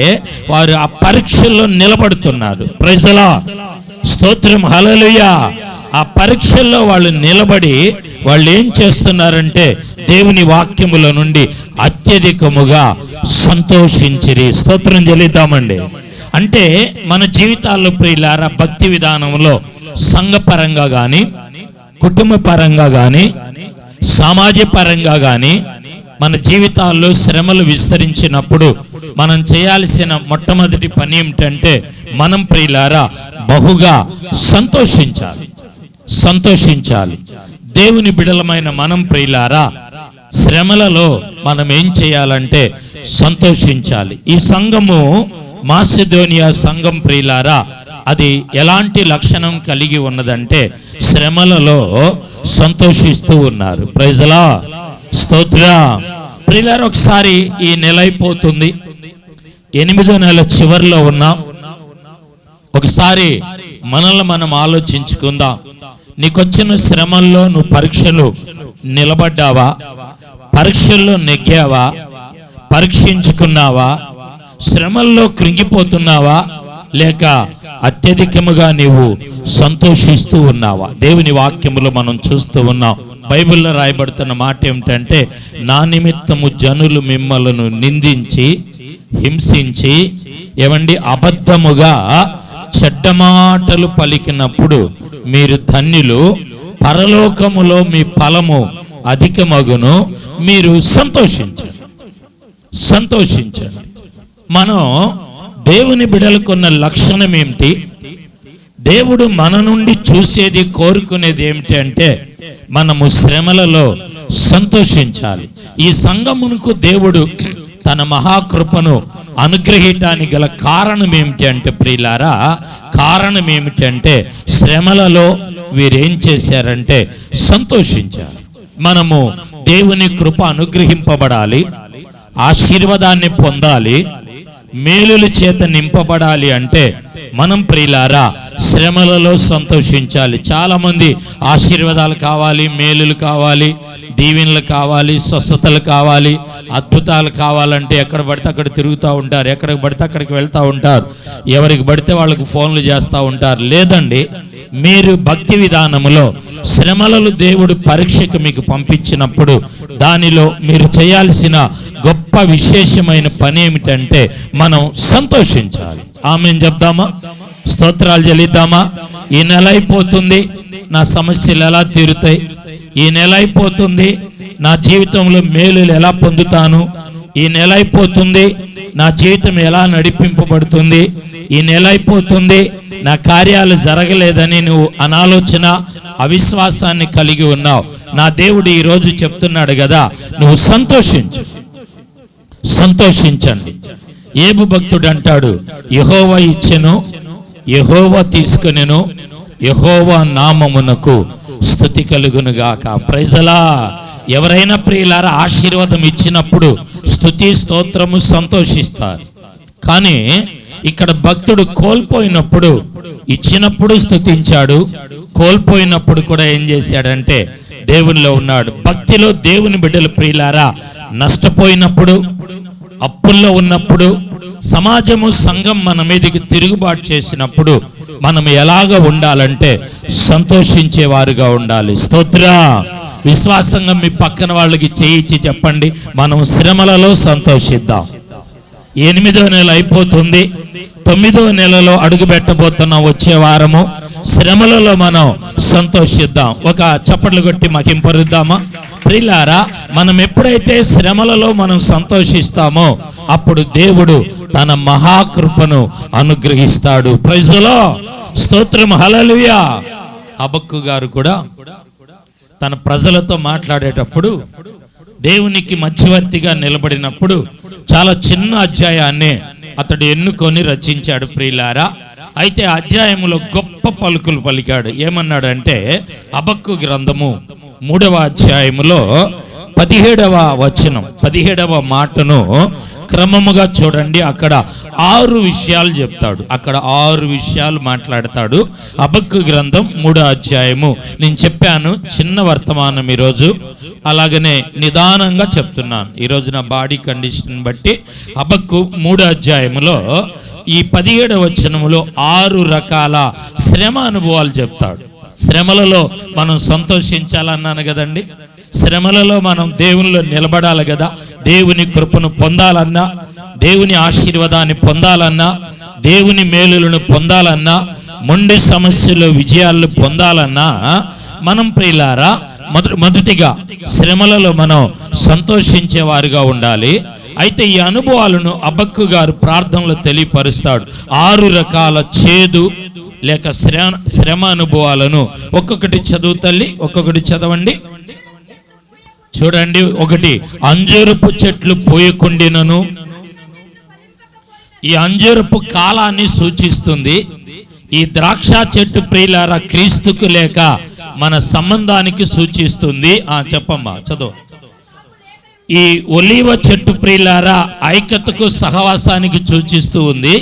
[SPEAKER 3] వారు ఆ పరీక్షల్లో నిలబడుతున్నారు. ప్రైజ్ ది లార్డ్, స్తోత్రం, హల్లెలూయా. ఆ పరీక్షల్లో వాళ్ళు నిలబడి వాళ్ళు ఏం చేస్తున్నారంటే దేవుని వాక్యముల నుండి అత్యధికముగా సంతోషించిరి. స్తోత్రం చెల్లిద్దామండి. అంటే మన జీవితాల్లో ప్రియులారా భక్తి విధానంలో సంఘపరంగా కానీ, కుటుంబ పరంగా కానీ, సామాజిక పరంగా కానీ మన జీవితాల్లో శ్రమలు విస్తరించినప్పుడు మనం చేయాల్సిన మొట్టమొదటి పని ఏమిటంటే మనం ప్రియులారా బహుగా సంతోషించాలి. దేవుని బిడలమైన మనం ప్రియులారా శ్రమలలో మనం ఏం చేయాలంటే సంతోషించాలి. ఈ సంఘము మాసిదోనియా సంఘం ప్రియులారా అది ఎలాంటి లక్షణం కలిగి ఉన్నదంటే శ్రమలలో సంతోషిస్తూ ఉన్నారు. ప్రైజ్ ది లార్డ్, స్తోత్రం. ప్రియులారా ఒకసారి ఈ నెల అయిపోతుంది, 8వ నెల చివరిలో ఉన్నాం. ఒకసారి మనల్ని మనం ఆలోచించుకుందాం. నీకొచ్చిన శ్రమల్లో నువ్వు పరీక్షలు నిలబడ్డావా? పరీక్షల్లో నెగ్గావా? పరీక్షించుకున్నావా? శ్రమల్లో కృంగిపోతున్నావా? లేక అత్యధికముగా నీవు సంతోషిస్తూ ఉన్నావా? దేవుని వాక్యములో మనం చూస్తూ ఉన్నాం. బైబిల్లో రాయబడుతున్న మాట ఏమిటంటే, నా నిమిత్తము జనులు మిమ్మలను నిందించి హింసించి అబద్ధముగా చెడ్డ మాటలు పలికినప్పుడు మీరు ధన్యులు, పరలోకములో మీ ఫలము అధికమగును, మీరు సంతోషించండి. మనం దేవుని బిడలకున్న లక్షణం ఏమిటి? దేవుడు మన నుండి చూసేది, కోరుకునేది ఏమిటి అంటే మనము శ్రమలలో సంతోషించాలి. ఈ సంఘమునకు దేవుడు తన మహాకృపను అనుగ్రహించడానికి గల కారణం ఏమిటి అంటే ప్రియులారా, కారణం ఏమిటంటే శ్రమలలో వీరేం చేశారంటే సంతోషించారు. మనము దేవుని కృప అనుగ్రహింపబడాలి, ఆశీర్వాదాన్ని పొందాలి, మేలుల చేత నింపబడాలి అంటే మనం ప్రియులారా శ్రమలలో సంతోషించాలి. చాలా మంది ఆశీర్వాదాలు కావాలి, మేలులు కావాలి, దీవెనలు కావాలి, స్వస్థతలు కావాలి, అద్భుతాలు కావాలంటే ఎక్కడ పడితే అక్కడ తిరుగుతూ ఉంటారు, ఎక్కడికి పడితే అక్కడికి వెళ్తూ ఉంటారు, ఎవరికి పడితే వాళ్ళకు ఫోన్లు చేస్తూ ఉంటారు. లేదండి, మీరు భక్తి విధానములో శ్రమలను దేవుడు పరీక్షకు మీకు పంపించినప్పుడు దానిలో మీరు చేయాల్సిన గొప్ప విశేషమైన పని ఏమిటంటే మనం సంతోషించాలి. ఆమేన్ చెప్దామా? స్తోత్రాలు చెల్లిద్దామా? ఈ నెల అయిపోతుంది, నా సమస్యలు ఎలా తీరుతాయి? ఈ నెల అయిపోతుంది, నా జీవితంలో మేలులు ఎలా పొందుతాను? ఈ నెల అయిపోతుంది, నా జీవితం ఎలా నడిపింపబడుతుంది? ఈ నెల అయిపోతుంది, నా కార్యాలు జరగలేదని నువ్వు అనాలోచన, అవిశ్వాసాన్ని కలిగి ఉన్నావు. నా దేవుడు ఈరోజు చెప్తున్నాడు కదా, నువ్వు సంతోషించండి. ఏబు భక్తుడు అంటాడు, యెహోవా ఇచ్చెను, యెహోవా తీసుకొనెను, యెహోవా నామమునకు స్తుతి కలుగునుగాక. Praise the lord. ఎవరైనా ప్రియులారా ఆశీర్వాదం ఇచ్చినప్పుడు స్తుతి స్తోత్రము సంతోషిస్తారు. కానీ ఇక్కడ భక్తుడు కోల్పోయినప్పుడు, ఇచ్చినప్పుడు స్తుతించాడు, కోల్పోయినప్పుడు కూడా ఏం చేశాడంటే దేవునిలో ఉన్నాడు. భక్తిలో దేవుని బిడ్డలు ప్రియులారా నష్టపోయినప్పుడు, అప్పుల్లో ఉన్నప్పుడు, సమాజము సంఘం మన మీదకి తిరుగుబాటు చేసినప్పుడు మనం ఎలాగ ఉండాలంటే సంతోషించేవారుగా ఉండాలి. స్తోత్ర. విశ్వాసంగా మీ పక్కన వాళ్ళకి చేయించి చెప్పండి, మనం శ్రమలలో సంతోషిద్దాం. 8వ నెల అయిపోతుంది, 9వ నెలలో అడుగు పెట్టబోతున్నాం. వచ్చే వారము శ్రమలలో మనం సంతోషిద్దాం. ఒక చప్పట్లు కొట్టి మహింపరుద్దామా? ప్రియులారా, మనం ఎప్పుడైతే శ్రమలలో మనం సంతోషిస్తామో అప్పుడు దేవుడు తన మహాకృపను అనుగ్రహిస్తాడు. ప్రైజ్ ది లార్డ్, స్తోత్రం, హల్లెలూయా. హబక్కు గారు కూడా తన ప్రజలతో మాట్లాడేటప్పుడు దేవునికి మధ్యవర్తిగా నిలబడినప్పుడు చాలా చిన్న అధ్యాయాన్ని అతడు ఎన్నుకొని రచించాడు ప్రియులారా. అయితే అధ్యాయములో గొప్ప పలుకులు పలికాడు. ఏమన్నాడంటే హబక్కు గ్రంథము 3వ అధ్యాయములో 17వ వచనం, 17వ మాటను క్రమముగా చూడండి. అక్కడ 6 విషయాలు చెప్తాడు, అక్కడ 6 విషయాలు మాట్లాడతాడు. హబక్కు గ్రంథం 3వ అధ్యాయము. నేను చెప్పాను చిన్న వర్తమానం ఈరోజు, అలాగనే నిదానంగా చెప్తున్నాను ఈరోజు నా బాడీ కండిషన్ బట్టి. హబక్కు 3వ అధ్యాయములో ఈ 17వ వచనములో 6 రకాల శ్రమ అనుభవాలు చెప్తాడు. శ్రమలలో మనం సంతోషించాలన్నాను కదండి, శ్రమలలో మనం దేవునిలో నిలబడాలి కదా, దేవుని కృపను పొందాలన్నా, దేవుని ఆశీర్వాదాన్ని పొందాలన్నా, దేవుని మేలులను పొందాలన్నా, మొండి సమస్యలు విజయాలను పొందాలన్నా మనం ప్రియులారా మొదటిగా శ్రమలలో మనం సంతోషించేవారుగా ఉండాలి. అయితే ఈ అనుభవాలను హబక్కు గారు ప్రార్థనలో తెలియపరుస్తాడు. 6 రకాల చేదు లేక శ్రమ అనుభవాలను ఒక్కొక్కటి చదువు తల్లి, ఒక్కొక్కటి చదవండి. చూడండి, 1 అంజూరపు చెట్లు పోయకుండినను, ఈ అంజూరపు కాలాన్ని సూచిస్తుంది. ఈ ద్రాక్ష చెట్టు ప్రియులారా క్రీస్తుకు లేక మన సంబంధానికి సూచిస్తుంది. చెప్పమ్మా, చదువు. ఈ ఒలీవ చెట్టు ప్రియులారా ఐక్యతకు సహవాసానికి సూచిస్తూ ఉంది.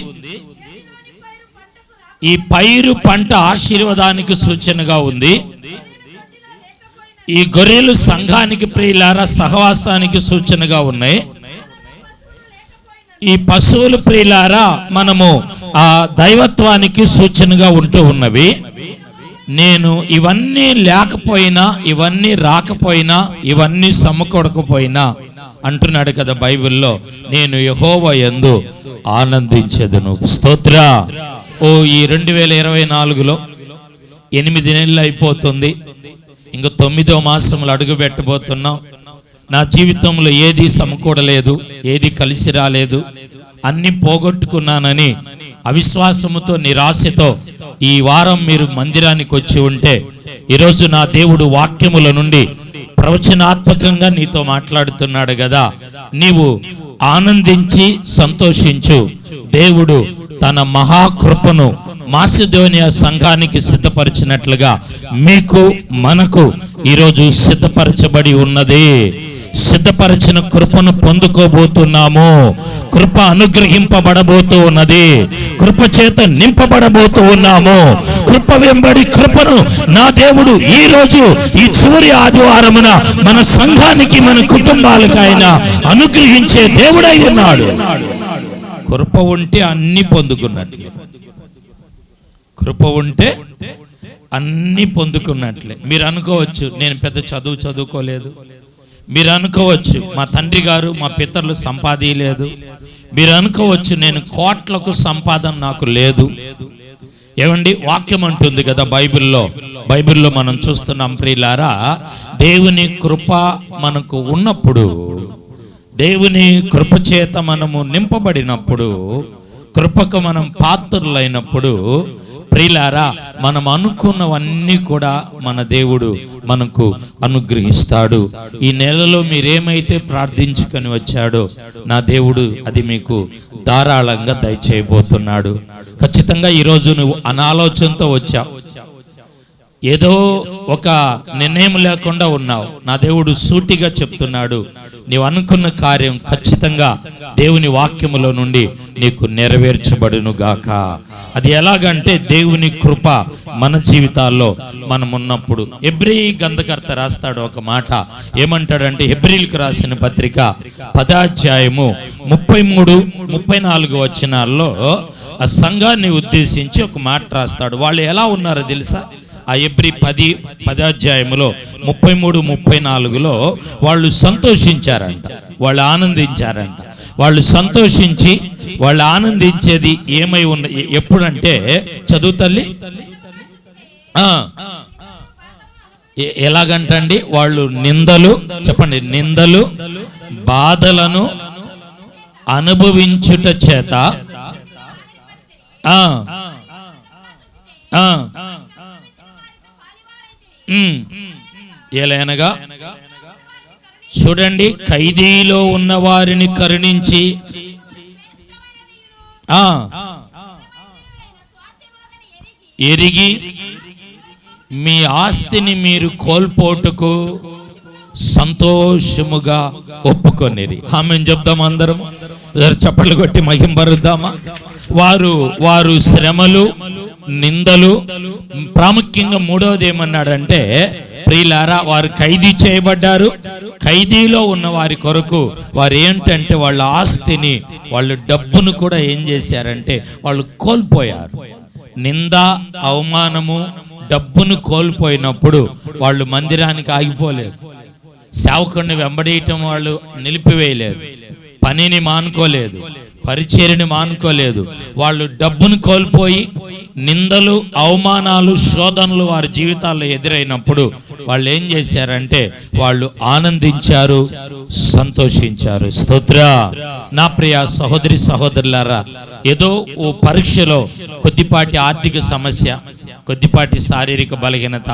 [SPEAKER 3] ఈ పైరు పంట ఆశీర్వాదానికి సూచనగా ఉంది. ఈ గొర్రెలు సంఘానికి ప్రియులారా సహవాసానికి సూచనగా ఉన్నాయి. ఈ పశువులు ప్రియులారా మనము ఆ దైవత్వానికి సూచనగా ఉంటూ ఉన్నవి. నేను ఇవన్నీ లేకపోయినా, ఇవన్నీ రాకపోయినా, ఇవన్నీ సమకూడకపోయినా అంటున్నాడు కదా బైబిల్లో, నేను యెహోవా యందు ఆనందించెదను. స్తోత్ర. ఈ 2024లో 8 నెలలు అయిపోతుంది. ఇంక 9వ మాసంలో అడుగు పెట్టబోతున్నాం. నా జీవితంలో ఏది సమకూడలేదు, ఏది కలిసి రాలేదు, అన్ని పోగొట్టుకున్నానని అవిశ్వాసముతో, నిరాశతో ఈ వారం మీరు మందిరానికి వచ్చి ఉంటే, ఈరోజు నా దేవుడు వాక్యముల నుండి ప్రవచనాత్మకంగా నీతో మాట్లాడుతున్నాడు కదా. నీవు ఆనందించి సంతోషించు. దేవుడు తన మహాకృపను మాసిదోనియా సంఘానికి సిద్ధపరిచినట్లుగా మీకు మనకు ఈరోజు సిద్ధపరచబడి ఉన్నది. సిద్ధపరిచిన కృపను పొందుకోబోతున్నాము. కృప అనుగ్రహింపబడబోతూ ఉన్నది. కృప చేత నింపబడబోతూ ఉన్నాము. కృప వెంబడి కృపను నా దేవుడు ఈ రోజు ఈ చివరి ఆదివారమున మన సంఘానికి, మన కుటుంబాలకు ఆయన అనుగ్రహించే దేవుడై ఉన్నాడు. కృప ఉంటే అన్ని పొందుకున్నట్లే. కృప ఉంటే అన్ని పొందుకున్నట్లే. మీరు అనుకోవచ్చు, నేను పెద్ద చదువుకోలేదు. మీరు అనుకోవచ్చు, మా తండ్రి గారు, మా పితరులు సంపాదించలేదు. మీరు అనుకోవచ్చు, నేను కోట్లకు సంపాదన నాకు లేదు. ఏమండి, వాక్యం అంటుంది కదా బైబిల్లో మనం చూస్తున్నాం ప్రియులారా, దేవుని కృప మనకు ఉన్నప్పుడు, దేవుని కృప చేత మనము నింపబడినప్పుడు, కృపకు మనం పాత్రులైనప్పుడు ప్రియులారా, మనం అనుకున్నవన్నీ కూడా మన దేవుడు మనకు అనుగ్రహిస్తాడు. ఈ నెలలో మీరేమైతే ప్రార్థించుకొని వచ్చాడో నా దేవుడు అది మీకు ధారాళంగా దయచేయబోతున్నాడు. ఖచ్చితంగా ఈరోజు నువ్వు అనాలోచనతో వచ్చావు, ఏదో ఒక నిర్ణయం లేకుండా ఉన్నావు. నా దేవుడు సూటిగా చెప్తున్నాడు, నీవు అనుకున్న కార్యం ఖచ్చితంగా దేవుని వాక్యములో నుండి నీకు నెరవేర్చబడును గాక. అది ఎలాగంటే దేవుని కృప మన జీవితాల్లో మనం ఉన్నప్పుడు. హెబ్రీ గ్రంథకర్త రాస్తాడు ఒక మాట, ఏమంటాడంటే హెబ్రీలకు రాసిన పత్రిక 10వ అధ్యాయము 33-34 వచనాల్లో ఆ సంఘాన్ని ఉద్దేశించి ఒక మాట రాస్తాడు. వాళ్ళు ఎలా ఉన్నారో తెలుసా? ఆ హెబ్రీ 10వ అధ్యాయములో 33-34లో వాళ్ళు సంతోషించారంట, వాళ్ళు ఆనందించారంట. వాళ్ళు సంతోషించి వాళ్ళు ఆనందించేది ఏమై ఉన్న ఎప్పుడంటే, చదువు తల్లి, ఎలాగంటండి, వాళ్ళు నిందలు, చెప్పండి, నిందలు బాధలను అనుభవించుట చేత ఏలైనగా చూడండి, ఖైదీలో ఉన్న వారిని కరుణించి ఎరిగి మీ ఆస్తిని మీరు కోల్పోటుకు సంతోషముగా ఒప్పుకొనిరి. ఆమేన్ చెప్దాం అందరం, చప్పట్లు కొట్టి మహింపరుద్దామా? వారు శ్రమలు, నిందలు, ప్రాముఖ్యంగా మూడవది ఏమన్నాడంటే ప్రియులారా, వారు ఖైదీ చేయబడ్డారు. ఖైదీలో ఉన్న వారి కొరకు వారు ఏంటంటే వాళ్ళ ఆస్తిని, వాళ్ళ డబ్బును కూడా ఏం చేశారంటే వాళ్ళు కోల్పోయారు. నింద, అవమానము, డబ్బును కోల్పోయినప్పుడు వాళ్ళు మందిరానికి ఆగిపోలేదు, సేవకుడిని వెంబడేయటం వాళ్ళు నిలిపివేయలేదు, పనిని మానుకోలేదు, పరిచర్యని మానుకోలేదు. వాళ్ళు డబ్బును కోల్పోయి నిందలు, అవమానాలు, శోధనలు వారి జీవితాల్లో ఎదురైనప్పుడు వాళ్ళు ఏం చేశారంటే వాళ్ళు ఆనందించారు, సంతోషించారు. స్తోత్ర. నా ప్రియ సహోదరి సహోదరులారా, ఏదో ఓ పరీక్షలో కొద్దిపాటి ఆర్థిక సమస్య, కొద్దిపాటి శారీరక బలహీనత,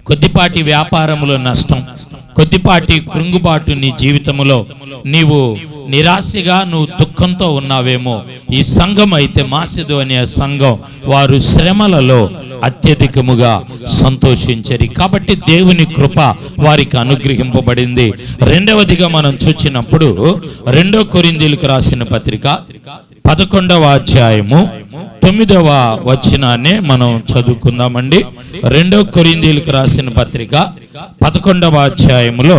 [SPEAKER 3] కొద్దిపాటి వ్యాపారంలో నష్టం, కొద్దిపాటి కృంగుబాటు నీ జీవితంలో నీవు నిరాశగా నువ్వు దుఃఖంతో ఉన్నావేమో. ఈ సంఘం అయితే మాసిదోనియా సంఘం వారు శ్రమలలో అత్యధికముగా సంతోషించరు. కాబట్టి దేవుని కృప వారికి అనుగ్రహింపబడింది. రెండవదిగా మనం చూచినప్పుడు 2 కొరింథీయులకు రాసిన పత్రిక 11వ అధ్యాయము 9వ వచనాన్ని మనం చదువుకుందామండి. 2 కొరింథీయులకు రాసిన పత్రిక 11వ అధ్యాయములో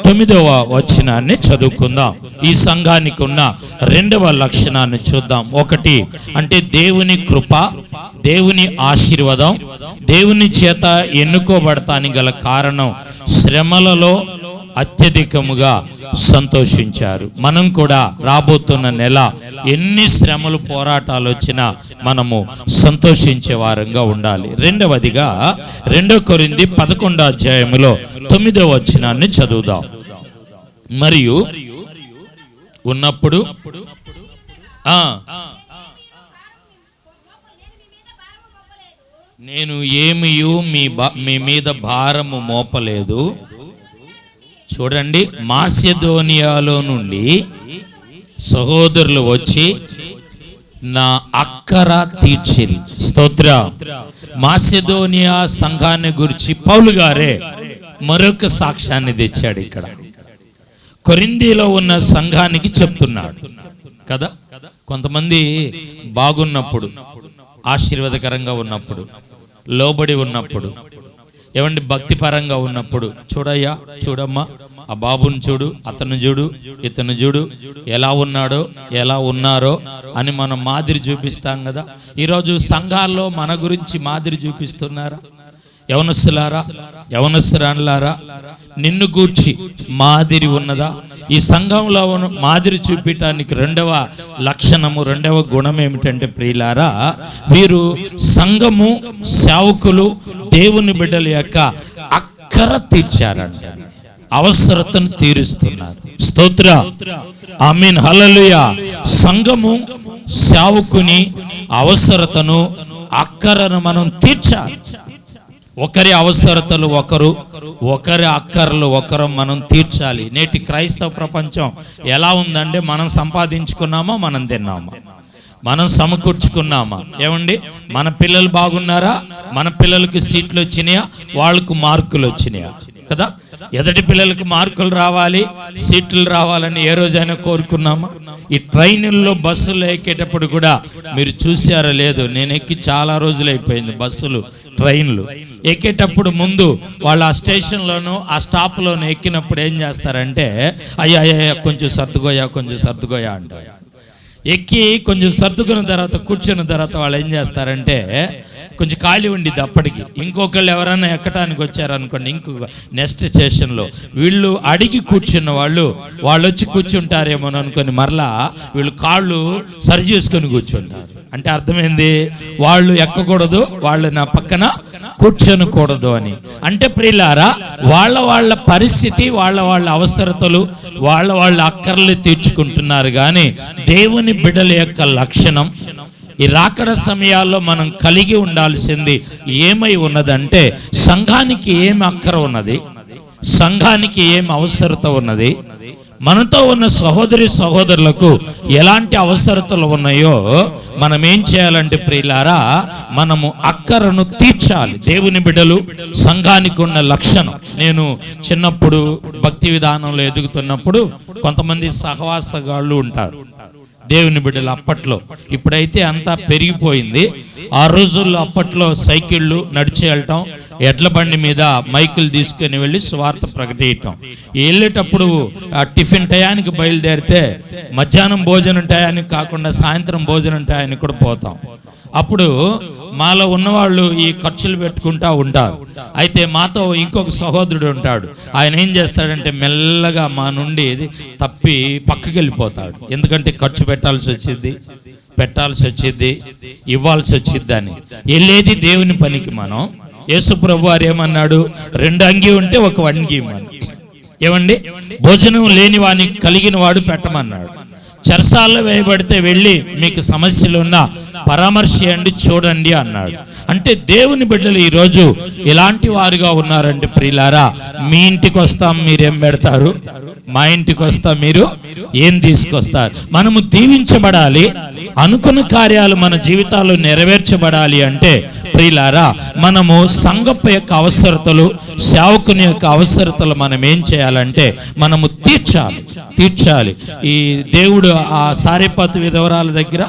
[SPEAKER 3] 9వ వచనాన్ని చదువుకుందాం. ఈ సంఘానికి ఉన్న 2వ లక్షణాన్ని చూద్దాం. ఒకటి అంటే దేవుని కృప, దేవుని ఆశీర్వాదం, దేవుని చేత ఎన్నుకోబడటానికి గల కారణం శ్రమలలో అత్యధికముగా సంతోషించారు. మనం కూడా రాబోతున్న నెల ఎన్ని శ్రమలు, పోరాటాలు వచ్చినా మనము సంతోషించే వారంగా ఉండాలి. రెండవదిగా 2 కొరింథీ 11వ అధ్యాయములో 9వ వచనాన్ని చదువుదాం. మరియు ఉన్నప్పుడు నేను ఏమియు మీ మీద భారము మోపలేదు. చూడండి, మాసిదోనియాలో నుండి సహోదరులు వచ్చి నా అక్కర తీర్చిరి. స్తోత్ర. మాసిదోనియా సంఘాన్ని గురించి పౌలు గారే మరొక సాక్ష్యాన్ని తెచ్చాడు. ఇక్కడ కొరింథీలో ఉన్న సంఘానికి చెప్తున్నాడు కదా. కొంతమంది బాగున్నప్పుడు, ఆశీర్వాదకరంగా ఉన్నప్పుడు, లోబడి ఉన్నప్పుడు, ఏమండి భక్తిపరంగా ఉన్నప్పుడు, చూడయ్యా, చూడమ్మా, ఆ బాబుని చూడు, అతను చూడు, ఇతను చూడు, ఎలా ఉన్నాడో, ఎలా ఉన్నారో అని మనం మాదిరి చూపిస్తాం కదా. ఈరోజు సంఘాల్లో మన గురించి మాదిరి చూపిస్తున్నారా? యవనస్తులారా, యవనస్తురాన్లారా, నిన్ను గూర్చి మాదిరి ఉన్నదా? ఈ సంఘంలో మాదిరి చూపించడానికి 2వ లక్షణము, 2వ గుణం ఏమిటంటే ప్రియులారా, వీరు సంఘము, సేవకులు, దేవుని బిడ్డల యొక్క అక్కర తీర్చారంట, అవసరతను తీరుస్తున్నారు. స్తోత్ర. ఆమేన్. హల్లెలూయా. సంఘము, సేవకుని అవసరతను, అక్కరను మనం తీర్చాలి. ఒకరి అవసరతలు ఒకరు, ఒకరి అక్కర్లు ఒకరు మనం తీర్చాలి. నేటి క్రైస్తవ ప్రపంచం ఎలా ఉందంటే, మనం సంపాదించుకున్నామా, మనం తిన్నామా, మనం సమకూర్చుకున్నామా? ఏమండి, మన పిల్లలు బాగున్నారా? మన పిల్లలకి సీట్లు వచ్చినాయా? వాళ్ళకు మార్కులు వచ్చినాయా? కదా. ఎదటి పిల్లలకు మార్కులు రావాలి, సీట్లు రావాలని ఏ రోజైనా కోరుకున్నామా? ఈ ట్రైన్లో, బస్సులు ఎక్కేటప్పుడు కూడా మీరు చూసారో లేదో, నేను ఎక్కి చాలా రోజులు అయిపోయింది. బస్సులు, ట్రైన్లు ఎక్కేటప్పుడు ముందు వాళ్ళు ఆ స్టేషన్లోనూ, ఆ స్టాప్లోనూ ఎక్కినప్పుడు ఏం చేస్తారంటే, అయ్యా కొంచెం సర్దుకోయా అంటారు. ఎక్కి కొంచెం సర్దుకున్న తర్వాత, కూర్చున్న తర్వాత వాళ్ళు ఏం చేస్తారంటే, కొంచెం ఖాళీ ఉండిద్ది అప్పటికి. ఇంకొకళ్ళు ఎవరైనా ఎక్కడానికి వచ్చారనుకోండి, ఇంకొక నెక్స్ట్ స్టేషన్లో వీళ్ళు అడిగి కూర్చున్న వాళ్ళు వచ్చి కూర్చుంటారేమో అనుకొని మరలా వీళ్ళు కాళ్ళు సరి చేసుకొని కూర్చుంటారు. అంటే అర్థమైంది, వాళ్ళు ఎక్కకూడదు, వాళ్ళు నా పక్కన కూర్చొనకూడదు అని. అంటే ప్రియులారా, వాళ్ళ పరిస్థితి, వాళ్ళ అవసరతలు, వాళ్ళ అక్కర్లు తీర్చుకుంటున్నారు. కానీ దేవుని బిడ్డల యొక్క లక్షణం, ఈ రాకడ సమయాల్లో మనం కలిగి ఉండాల్సింది ఏమై ఉన్నదంటే, సంఘానికి ఏమి అక్కర ఉన్నది, సంఘానికి ఏం అవసరత ఉన్నది, మనతో ఉన్న సహోదరి సహోదరులకు ఎలాంటి అవసరతలు ఉన్నాయో మనం ఏం చేయాలంటే ప్రియులారా, మనము అక్కరను తీర్చాలి. దేవుని బిడ్డలు, సంఘానికి ఉన్న లక్షణం. నేను చిన్నప్పుడు భక్తి విధానంలో ఎదుగుతున్నప్పుడు కొంతమంది సహవాసగాళ్ళు ఉంటారు, దేవుని బిడ్డలు. అప్పట్లో, ఇప్పుడైతే అంతా పెరిగిపోయింది. ఆ రోజుల్లో అప్పట్లో సైకిళ్ళు, నడిచి వెళ్ళటం, ఎడ్ల బండి మీద మైకులు తీసుకొని వెళ్ళి స్వార్థ ప్రకటించటం. వెళ్ళేటప్పుడు ఆ టిఫిన్ టయానికి బయలుదేరితే మధ్యాహ్నం భోజనం టయానికి కాకుండా సాయంత్రం భోజనం టయానికి కూడా పోతాం. అప్పుడు మాలో ఉన్నవాళ్ళు ఈ ఖర్చులు పెట్టుకుంటా ఉంటారు. అయితే మాతో ఇంకొక సహోదరుడు ఉంటాడు. ఆయన ఏం చేస్తాడంటే మెల్లగా మా నుండి తప్పి పక్కకి వెళ్ళిపోతాడు. ఎందుకంటే ఖర్చు పెట్టాల్సి వచ్చింది, ఇవ్వాల్సి వచ్చింది అని. వెళ్ళేది దేవుని పనికి. మనం యేసు ప్రభు వారు ఏమన్నాడు, 2 అంగి ఉంటే ఒక అంగి ఇవ్వమని. ఏమండి, భోజనం లేని వానికి కలిగిన వాడు పెట్టమన్నాడు. చెరసాల్లో వేయబడితే వెళ్ళి మీకు సమస్యలున్నా పరామర్శించండి, చూడండి అన్నాడు. అంటే దేవుని బిడ్డలు ఈరోజు ఎలాంటి వారుగా ఉన్నారంటే ప్రియులారా, మీ ఇంటికి వస్తాం మీరేం పెడతారు, మా ఇంటికి వస్తాం మీరు ఏం తీసుకొస్తారు. మనము దీవించబడాలి, అనుకున్న కార్యాలు మన జీవితాల్లో నెరవేర్చబడాలి అంటే ప్రియులారా, మనము సంఘపు యొక్క అవసరతలు, సేవకుని యొక్క అవసరతలు మనం ఏం చేయాలంటే మనము తీర్చాలి. ఈ దేవుడు ఆ సారెపాతు విధవరాల దగ్గర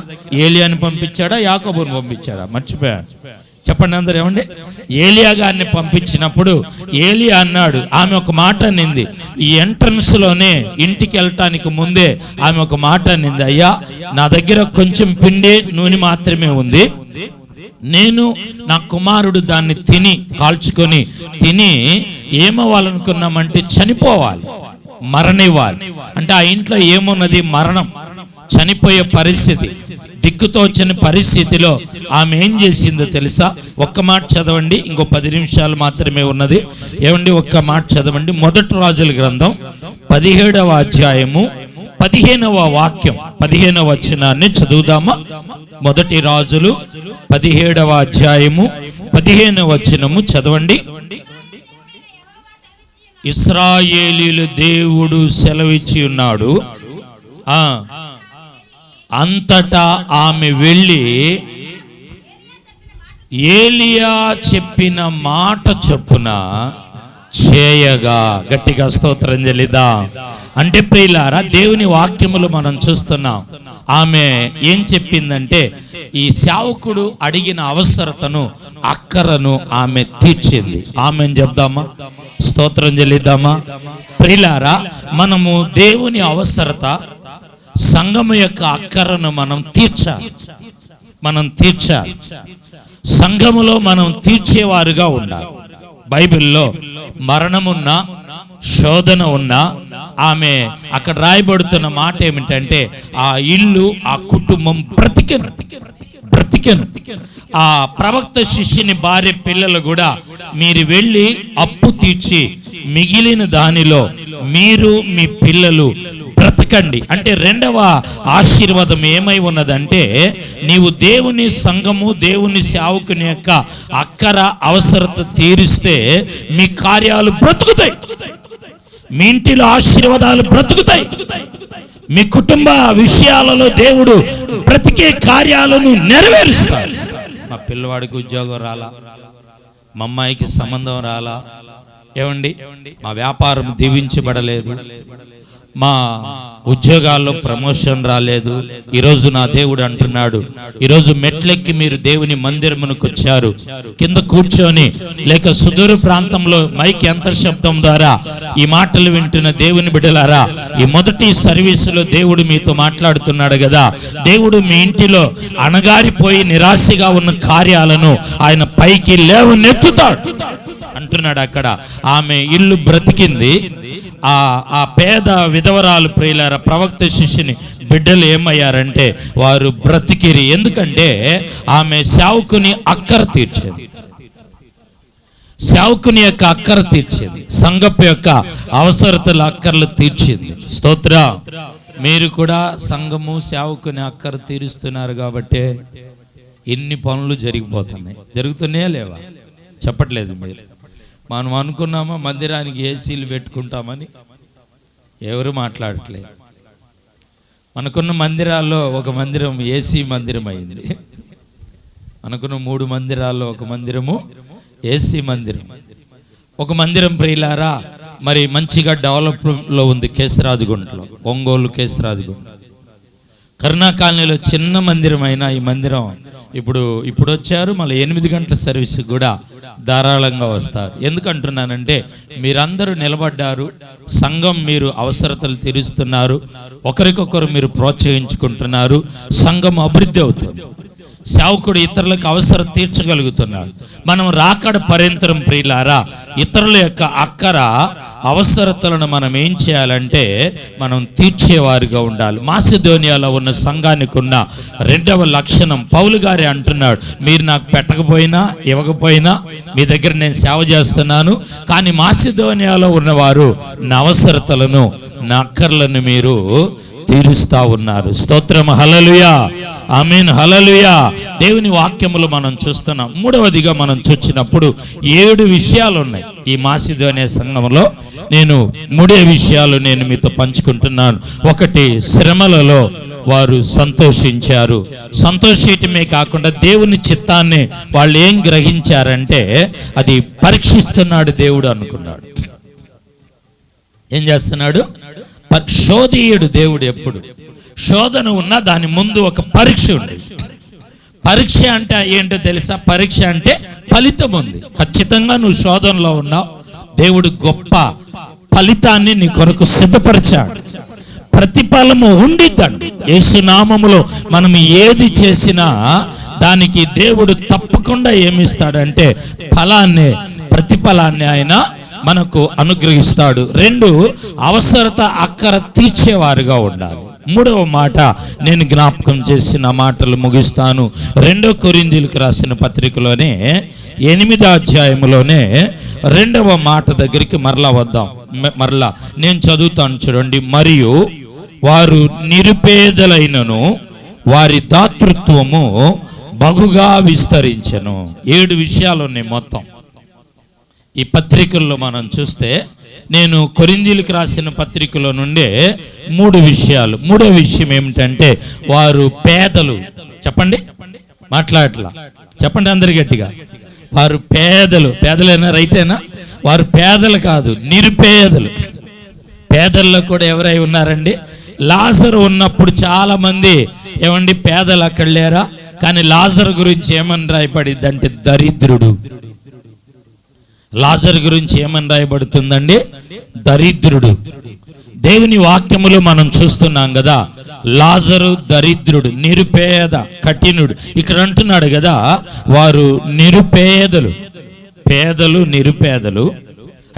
[SPEAKER 3] ఏలియాని పంపించాడా, యాకోబుని పంపించాడా? మర్చిపోయాను, చెప్పండి అందరూ. ఏమండి, ఏలియా గారిని పంపించినప్పుడు ఏలియా అన్నాడు, ఆమె ఒక మాట అనింది. ఈ ఎంట్రన్స్ లోనే ఇంటికి వెళ్ళటానికి ముందే ఆమె ఒక మాట అనింది, అయ్యా నా దగ్గర కొంచెం పిండి నూనె మాత్రమే ఉంది, నేను నా కుమారుడు దాన్ని కాల్చుకొని తిని ఏమవ్వాలనుకున్నామంటే చనిపోవాలి, మరణివ్వాలి. అంటే ఆ ఇంట్లో ఏమున్నది? మరణం, చనిపోయే పరిస్థితి, దిక్కుతోచని పరిస్థితిలో ఆమె ఏం చేసిందో తెలుసా? ఒక్క మాట చదవండి, ఇంకో 10 నిమిషాలు మాత్రమే ఉన్నది. ఏమండి, ఒక్క మాట చదవండి. మొదటి రాజుల గ్రంథం 17వ అధ్యాయము 15వ వాక్యం, 15వ వచనాన్ని చదువుదామా? మొదటి రాజులు 17వ అధ్యాయము 15వ వచనము చదవండి. ఇశ్రాయేలీయుల దేవుడు సెలవిచ్చి ఉన్నాడు, అంతటా ఆమె వెళ్ళి ఏలియా చెప్పిన మాట చొప్పున చేయగా. గట్టిగా స్తోత్రం చెల్లిదా. అంటే ప్రియులారా, దేవుని వాక్యములు మనం చూస్తున్నాం. ఆమె ఏం చెప్పిందంటే ఈ సేవకుడు అడిగిన అవసరతను, అక్కరను ఆమె తీర్చింది. ఆమెను చెప్దామా? స్తోత్రం చెల్లిద్దామా? ప్రియులారా, మనము దేవుని అవసరత, సంఘము యొక్క అక్కరను మనం తీర్చాలి. సంఘములో మనం తీర్చేవారుగా ఉండాలి. బైబిల్లో మరణమున్నా, శోధన ఉన్నా, ఆమె అక్కడ రాయబడుతున్న మాట ఏమిటంటే ఆ ఇల్లు, ఆ కుటుంబం బ్రతికెను. ఆ ప్రవక్త శిష్యుని భార్య పిల్లలు కూడా మీరు వెళ్ళి అప్పు తీర్చి మిగిలిన దానిలో మీరు మీ పిల్లలు బ్రతకండి. అంటే రెండవ ఆశీర్వాదం ఏమై ఉన్నదంటే, నీవు దేవుని సంఘము, దేవుని సేవకుని యొక్క అక్కర అవసరత తీరిస్తే మీ కార్యాలు బ్రతుకుతాయి, మీ ఇంటిలో ఆశీర్వాదాలు బ్రతుకుతాయి, మీ కుటుంబ విషయాలలో దేవుడు బ్రతికే కార్యాలను నెరవేరుస్తాడు. మా పిల్లవాడికి ఉద్యోగం రాలా, మా అమ్మాయికి సంబంధం రాలా, ఏమండి మా వ్యాపారం దీవించబడలేదు, మా ఉద్యోగాల్లో ప్రమోషన్ రాలేదు. ఈరోజు నా దేవుడు అంటున్నాడు, ఈరోజు మెట్లెక్కి మీరు దేవుని మందిరమునకు వచ్చారు, కింద కూర్చొని లేక సుదూర ప్రాంతంలో మైక్ యంత్ర శబ్దం ద్వారా ఈ మాటలు వింటున్న దేవుని బిడ్డలారా, ఈ మొదటి సర్వీసులో దేవుడు మీతో మాట్లాడుతున్నాడు కదా. దేవుడు మీ ఇంటిలో అణగారిపోయి నిరాశగా ఉన్న కార్యాలను ఆయన పైకి లేవనెత్తుతాడు అంటున్నాడు. అక్కడ ఆమె ఇల్లు బ్రతికింది. ఆ పేద విధవరాలు ప్రియులారా, ప్రవక్త శిష్యుని బిడ్డలు ఏమయ్యారంటే వారు బ్రతికిరి. ఎందుకంటే ఆమె సేవకుని అక్కర తీర్చింది, సేవకుని యొక్క అక్కర తీర్చింది, సంఘపు యొక్క అవసరతల అక్కర్లు తీర్చింది. స్తోత్ర. మీరు కూడా సంఘము, సేవకుని అక్కర తీరుస్తున్నారు కాబట్టి ఇన్ని పనులు జరుగుతున్నాయా లేవా? చెప్పట్లేదు మీరు. మనం అనుకున్నామా మందిరానికి ఏసీలు పెట్టుకుంటామని? ఎవరు మాట్లాడట్లేదు. మనకున్న మందిరాల్లో ఒక మందిరం ఏసీ మందిరం అయింది. మనకున్న 3 మందిరాల్లో ఒక మందిరము ఏసీ మందిరం. ఒక మందిరం ప్రియులారా మరి మంచిగా డెవలప్లో ఉంది, కేశరాజుగుంటలో, ఒంగోలు కేశరాజుగుంట. కరుణా కాలనీలో చిన్న మందిరం అయినా ఈ మందిరం ఇప్పుడు వచ్చారు. మళ్ళీ 8 గంటల సర్వీస్ కూడా ధారాళంగా వస్తారు. ఎందుకంటున్నానంటే మీరందరూ నిలబడ్డారు, సంఘం మీరు అవసరతలు తీరుస్తున్నారు, ఒకరికొకరు మీరు ప్రోత్సహించుకుంటున్నారు, సంఘం అభివృద్ధి అవుతుంది. సేవకుడు ఇతరులకు అవసరం తీర్చగలుగుతున్నాడు. మనం రాకడ పర్యంతరం ప్రియులారా ఇతరుల యొక్క అక్కర అవసరతలను మనం ఏం చేయాలంటే మనం తీర్చేవారుగా ఉండాలి. మాసిదోనియాలో ఉన్న సంఘానికి ఉన్న రెండవ లక్షణం పౌలు గారే అంటున్నాడు, మీరు నాకు పెట్టకపోయినా ఇవ్వకపోయినా మీ దగ్గర నేను సేవ చేస్తున్నాను, కానీ మాసిదోనియాలో ఉన్నవారు నా అవసరతలను నా అక్కర్లను మీరు తీరుస్తా ఉన్నారు. స్తోత్రం, హల్లెలూయా, ఆమేన్, హల్లెలూయా. దేవుని వాక్యములు మనం చూస్తున్నాం. మూడవదిగా మనం చూసినప్పుడు 7 విషయాలు ఉన్నాయి ఈ మాసిదోనియా సంఘంలో. నేను 3 విషయాలు నేను మీతో పంచుకుంటున్నాను. ఒకటి, శ్రమలలో వారు సంతోషించారు. సంతోషించటమే కాకుండా దేవుని చిత్తాన్ని వాళ్ళు ఏం గ్రహించారంటే అది పరీక్షిస్తున్నాడు దేవుడు అనుకున్నాడు. ఏం చేస్తున్నాడు? శోధీయుడు దేవుడు. ఎప్పుడు శోధన ఉన్నా దాని ముందు ఒక పరీక్ష ఉంది. పరీక్ష అంటే ఏంటో తెలుసా? పరీక్ష అంటే ఫలితం ఉంది. ఖచ్చితంగా నువ్వు శోధనలో ఉన్నావు, దేవుడు గొప్ప ఫలితాన్ని నీ కొరకు సిద్ధపరిచాడు. ప్రతిఫలము ఉండిద్దండి. యేసు నామములో మనం ఏది చేసినా దానికి దేవుడు తప్పకుండా ఏమిస్తాడంటే ఫలాన్ని, ప్రతిఫలాన్ని ఆయన మనకు అనుగ్రహిస్తాడు. 2, అవసరత అక్కర తీర్చేవారుగా ఉండాలి. 3వ మాట నేను జ్ఞాపకం చేసిన మాటలు ముగిస్తాను. 2 కొరింథీయులకు రాసిన పత్రికలోనే 8వ అధ్యాయంలోనే 2వ మాట దగ్గరికి మరలా వద్దాం. మరలా నేను చదువుతాను చూడండి. మరియు వారు నిరుపేదలైనను వారి దాతృత్వము బహుగా విస్తరించెను. 7 విషయాలు ఉన్నాయి మొత్తం ఈ పత్రికల్లో మనం చూస్తే. నేను కొరింథీయులకు రాసిన పత్రికలో నుండే 3 విషయాలు. 3వ విషయం ఏమిటంటే వారు పేదలు. చెప్పండి, మాట్లాడట్లా, చెప్పండి అందరి గట్టిగా. వారు పేదలు. పేదలేనా? రైటేనా? వారు పేదలు కాదు, నిరుపేదలు. పేదల్లో కూడా ఎవరై ఉన్నారండి? లాజరు ఉన్నప్పుడు చాలా మంది ఏమండి పేదలు అక్కడ లేరా? కానీ లాజరు గురించి ఏమని రాయబడింది అంటే దరిద్రుడు. లాజరు గురించి ఏమని రాయబడుతుందండి? దరిద్రుడు. దేవుని వాక్యములో మనం చూస్తున్నాం కదా, లాజరు దరిద్రుడు, నిరుపేద, కఠినుడు. ఇక్కడ అంటున్నాడు కదా, వారు నిరుపేదలు. పేదలు, నిరుపేదలు.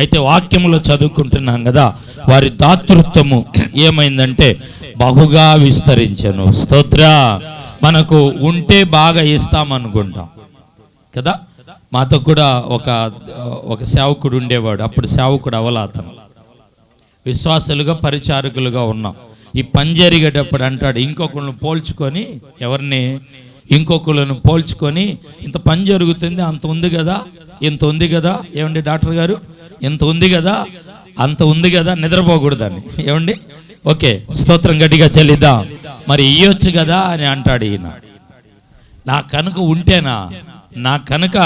[SPEAKER 3] అయితే వాక్యములో చదువుకుంటున్నాం కదా, వారి దాతృత్వము ఏమైందంటే బహుగా విస్తరించెను. స్తోత్ర. మనకు ఉంటే బాగా ఇస్తామనుకుంటాం కదా. మాతో కూడా ఒక సేవకుడు ఉండేవాడు. అప్పుడు సేవకుడు అవలాతను. విశ్వాసులుగా పరిచారకులుగా ఉన్నాం. ఈ పని జరిగేటప్పుడు అంటాడు, ఇంకొకళ్ళను పోల్చుకొని, ఎవరిని? ఇంకొకళ్ళను పోల్చుకొని, ఇంత పని జరుగుతుంది, అంత ఉంది కదా, ఇంత ఉంది కదా. ఏమండి డాక్టర్ గారు, ఇంత ఉంది కదా, అంత ఉంది కదా. నిద్రపోకూడదని. ఏమండి? ఓకే, స్తోత్రం గట్టిగా చెల్లిద్దాం. మరి ఇయ్యొచ్చు కదా అని అంటాడు ఈయన. నా కనుక ఉంటేనా, నా కనుక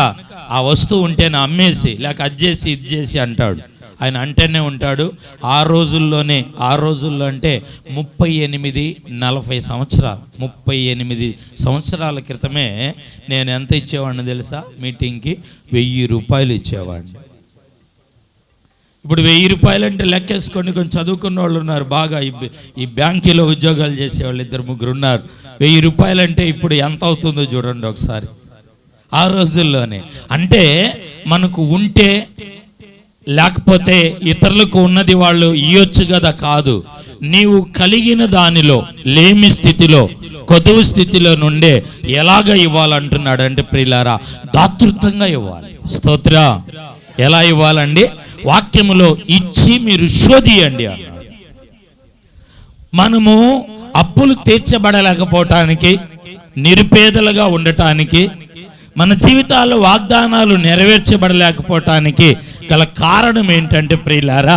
[SPEAKER 3] ఆ వస్తువు ఉంటేనా అమ్మేసి, లేక అది చేసి ఇది చేసి అంటాడు. ఆయన అంటేనే ఉంటాడు. ఆ రోజుల్లో అంటే 38-40 సంవత్సరాలు, 38 సంవత్సరాల క్రితమే నేను ఎంత ఇచ్చేవాడిని తెలుసా? మీటింగ్కి 1000 రూపాయలు ఇచ్చేవాడిని. ఇప్పుడు 1000 రూపాయలు అంటే లెక్కేసుకోండి. కొంచెం చదువుకున్న వాళ్ళు ఉన్నారు, బాగా ఈ బ్యాంకులో ఉద్యోగాలు చేసేవాళ్ళు 2-3 ఉన్నారు. 1000 రూపాయలు అంటే ఇప్పుడు ఎంత అవుతుందో చూడండి ఒకసారి. ఆ రోజుల్లోనే అంటే మనకు ఉంటే, లేకపోతే ఇతరులకు ఉన్నది వాళ్ళు ఇయ్యొచ్చు కదా, కాదు. నీవు కలిగిన దానిలో, లేమి స్థితిలో, కొదువు స్థితిలో నుండే ఎలాగ ఇవ్వాలంటున్నాడు అంటే ప్రియులారా, దాతృత్వంగా ఇవ్వాలి. స్తోత్ర. ఎలా ఇవ్వాలండి? వాక్యములో ఇచ్చి మీరు శోధియండి అన్నాడు. మనము అప్పులు తీర్చబడలేకపోవటానికి, నిరుపేదలుగా ఉండటానికి, మన జీవితాల్లో వాగ్దానాలు నెరవేర్చబడలేకపోవటానికి గల కారణం ఏంటంటే ప్రియులారా,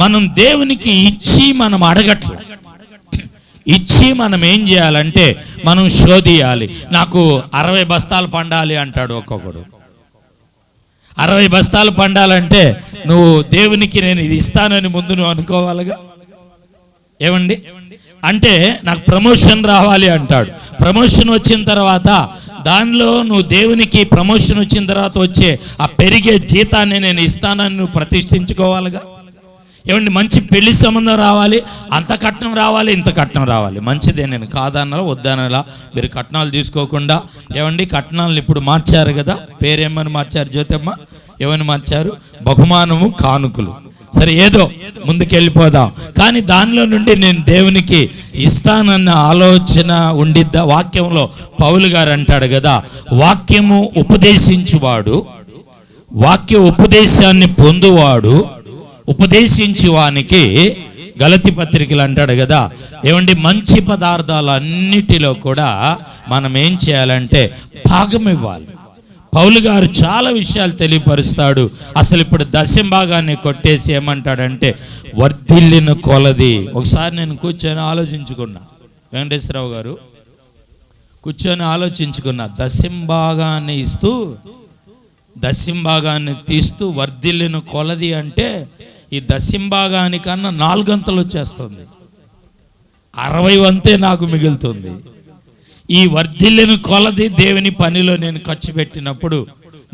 [SPEAKER 3] మనం దేవునికి ఇచ్చి మనం అడగట్ల. ఇచ్చి మనం ఏం చేయాలంటే మనం శోధియాలి. నాకు 60 బస్తాలు పండాలి అంటాడు ఒక్కొక్కడు. 60 బస్తాలు పండాలంటే నువ్వు దేవునికి నేను ఇది ఇస్తానని ముందు నువ్వు అనుకోవాలిగా. ఏమండి? అంటే నాకు ప్రమోషన్ రావాలి అంటాడు. ప్రమోషన్ వచ్చిన తర్వాత దానిలో నువ్వు దేవునికి ప్రమోషన్ వచ్చిన తర్వాత వచ్చే ఆ పెరిగే జీతాన్ని నేను ఇస్తానని నువ్వు ప్రతిష్ఠించుకోవాలిగా. ఏమండి మంచి పెళ్లి సంబంధం రావాలి, అంత కట్నం రావాలి, ఇంత కట్నం రావాలి, మంచిదే, నేను కాదనలా వద్దనలా. మీరు కట్నాలు తీసుకోకుండా, ఏమండి కట్నాలను ఇప్పుడు మార్చారు కదా, పేరేమని మార్చారు జ్యోతమ్మ, ఏమని మార్చారు? బహుమానము కానుకలు. సరే ఏదో ముందుకెళ్ళిపోదాం, కానీ దానిలో నుండి నేను దేవునికి ఇస్తానన్న ఆలోచన ఉండిద్దా? వాక్యంలో పౌలు గారు అంటాడు కదా, వాక్యము ఉపదేశించువాడు, వాక్య ఉపదేశాన్ని పొందువాడు ఉపదేశించు వానికి, గలతి పత్రికలు అంటాడు కదా, ఏమండి మంచి పదార్థాలన్నిటిలో కూడా మనం ఏం చేయాలంటే భాగం ఇవ్వాలి. పౌలు గారు చాలా విషయాలు తెలియపరుస్తాడు. అసలు ఇప్పుడు దశంభాగాన్ని కొట్టేసి ఏమంటాడంటే వర్ధిల్లిన కొలది. ఒకసారి నేను కూర్చొని ఆలోచించుకున్నా, వెంకటేశ్వరరావు గారు కూర్చొని ఆలోచించుకున్నా, దశంభాగాన్ని ఇస్తూ దశంభాగాన్ని తీస్తూ వర్ధిల్లిన కొలది అంటే ఈ దశంభాగానికన్నా 4 గంటలు వచ్చేస్తుంది, 60 వంతే నాకు మిగులుతుంది. ఈ వర్ధిల్లిన కొలది దేవుని పనిలో నేను ఖర్చు పెట్టినప్పుడు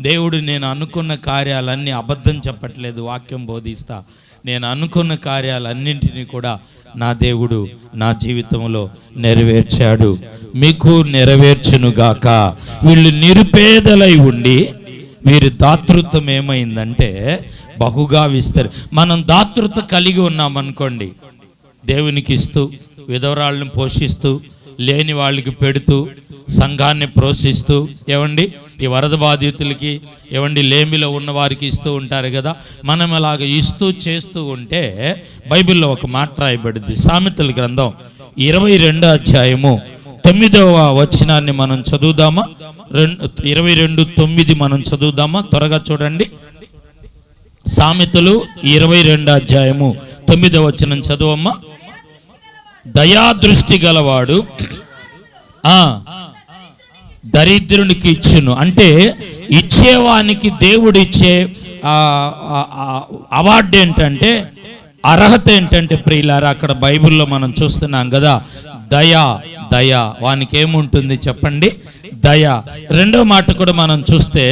[SPEAKER 3] దేవుడు నేను అనుకున్న కార్యాలన్నీ, అబద్ధం చెప్పట్లేదు, వాక్యం బోధిస్తా, నేను అనుకున్న కార్యాలన్నింటినీ కూడా నా దేవుడు నా జీవితంలో నెరవేర్చాడు. మీకు నెరవేర్చునుగాక. వీళ్ళు నిరుపేదలై ఉండి వీరి దాతృత్వం ఏమైందంటే బహుగా మనం దాతృత్వం కలిగి ఉన్నామనుకోండి, దేవునికి ఇస్తూ, విధవరాళ్ళని పోషిస్తూ, లేని వాళ్ళకి పెడుతూ, సంఘాన్ని ప్రోత్సహిస్తూ, ఏమండి ఈ వరద బాధితులకి, ఏమండి లేమిలో ఉన్న వారికి ఇస్తూ ఉంటారు కదా, మనం అలాగ ఇస్తూ చేస్తూ ఉంటే బైబిల్లో ఒక మాట రాయబడింది. సామెతల గ్రంథం 22వ అధ్యాయము 9వ వచనాన్ని మనం చదువుదామా? 22:9 మనం చదువుదామా? త్వరగా చూడండి. సామెతలు 22వ అధ్యాయము 9వ వచనం చదువమ్మా. దయాదృష్టి గలవాడు దరిద్రునికి ఇచ్చును. అంటే ఇచ్చేవానికి దేవుడిచ్చే అవార్డు ఏంటంటే, అర్హత ఏంటంటే ప్రియులారా, అక్కడ బైబిల్లో మనం చూస్తున్నాం కదా, దయా. వానికి ఏముంటుంది చెప్పండి? దయ. రెండో మాట కూడా మనం చూస్తే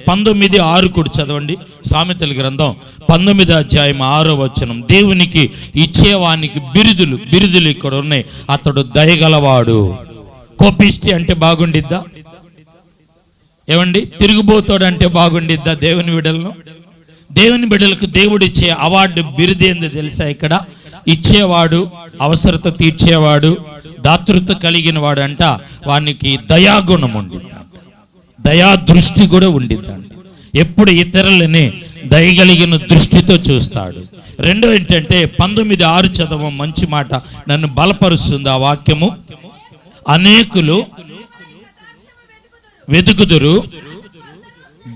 [SPEAKER 3] 19:6 కూడా చదవండి. సామెతల గ్రంథం 19వ అధ్యాయం 6వ వచనం. దేవునికి ఇచ్చేవానికి బిరుదులు ఇక్కడ ఉన్నాయి. అతడు దయగలవాడు. కోపిష్టి అంటే బాగుండిద్దా? ఏమండి తిరుగుబోతాడు అంటే బాగుండిద్దా? దేవుని బిడ్డలకు దేవుడిచ్చే అవార్డు బిరుదేందో తెలుసా? ఇక్కడ ఇచ్చేవాడు, అవసరత తీర్చేవాడు, దాతృత్వం కలిగిన వాడు అంట, వానికి దయాగుణం ఉండిద్దంట, దయా దృష్టి కూడా ఉండిద్దంట. ఎప్పుడు ఇతరులని దయగలిగిన దృష్టితో చూస్తాడు. రెండో ఏంటంటే 19:6 చదవం, మంచి మాట నన్ను బలపరుస్తుంది ఆ వాక్యము. అనేకులు వెతుకుదురు,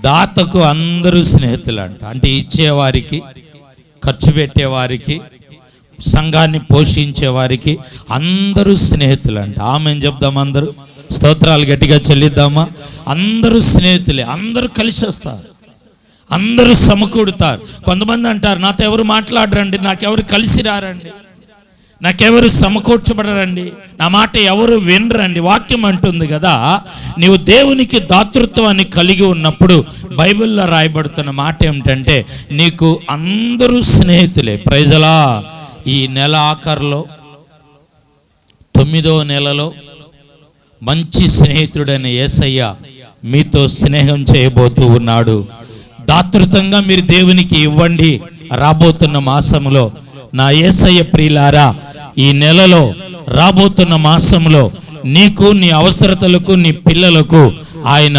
[SPEAKER 3] దాతకు అందరూ స్నేహితులంట. అంటే ఇచ్చేవారికి, ఖర్చు పెట్టేవారికి, సంఘాన్ని పోషించే వారికి అందరూ స్నేహితులంట. ఆమెను చెప్దాం, అందరూ స్తోత్రాలు గట్టిగా చెల్లిద్దామా? అందరూ స్నేహితులే, అందరూ కలిసి వస్తారు, అందరూ సమకూడుతారు. కొంతమంది అంటారు నాతో ఎవరు మాట్లాడరండి, నాకెవరు కలిసి రారండి, నాకెవరు సమకూర్చబడరండి, నా మాట ఎవరు వినరండి. వాక్యం అంటుంది కదా, నీవు దేవునికి దాతృత్వాన్ని కలిగి ఉన్నప్పుడు బైబిల్లో రాయబడుతున్న మాట ఏమిటంటే నీకు అందరూ స్నేహితులే. ప్రైజలా. ఈ నెల ఆఖరులో 9వ నెలలో మంచి స్నేహితుడైన యేసయ్య మీతో స్నేహం చేయబోతూ ఉన్నాడు. దాతృత్వంగా మీరు దేవునికి ఇవ్వండి. రాబోతున్న మాసంలో నా యేసయ్య ప్రియులారా, ఈ నెలలో రాబోతున్న మాసంలో నీకు, నీ అవసరతలకు, నీ పిల్లలకు ఆయన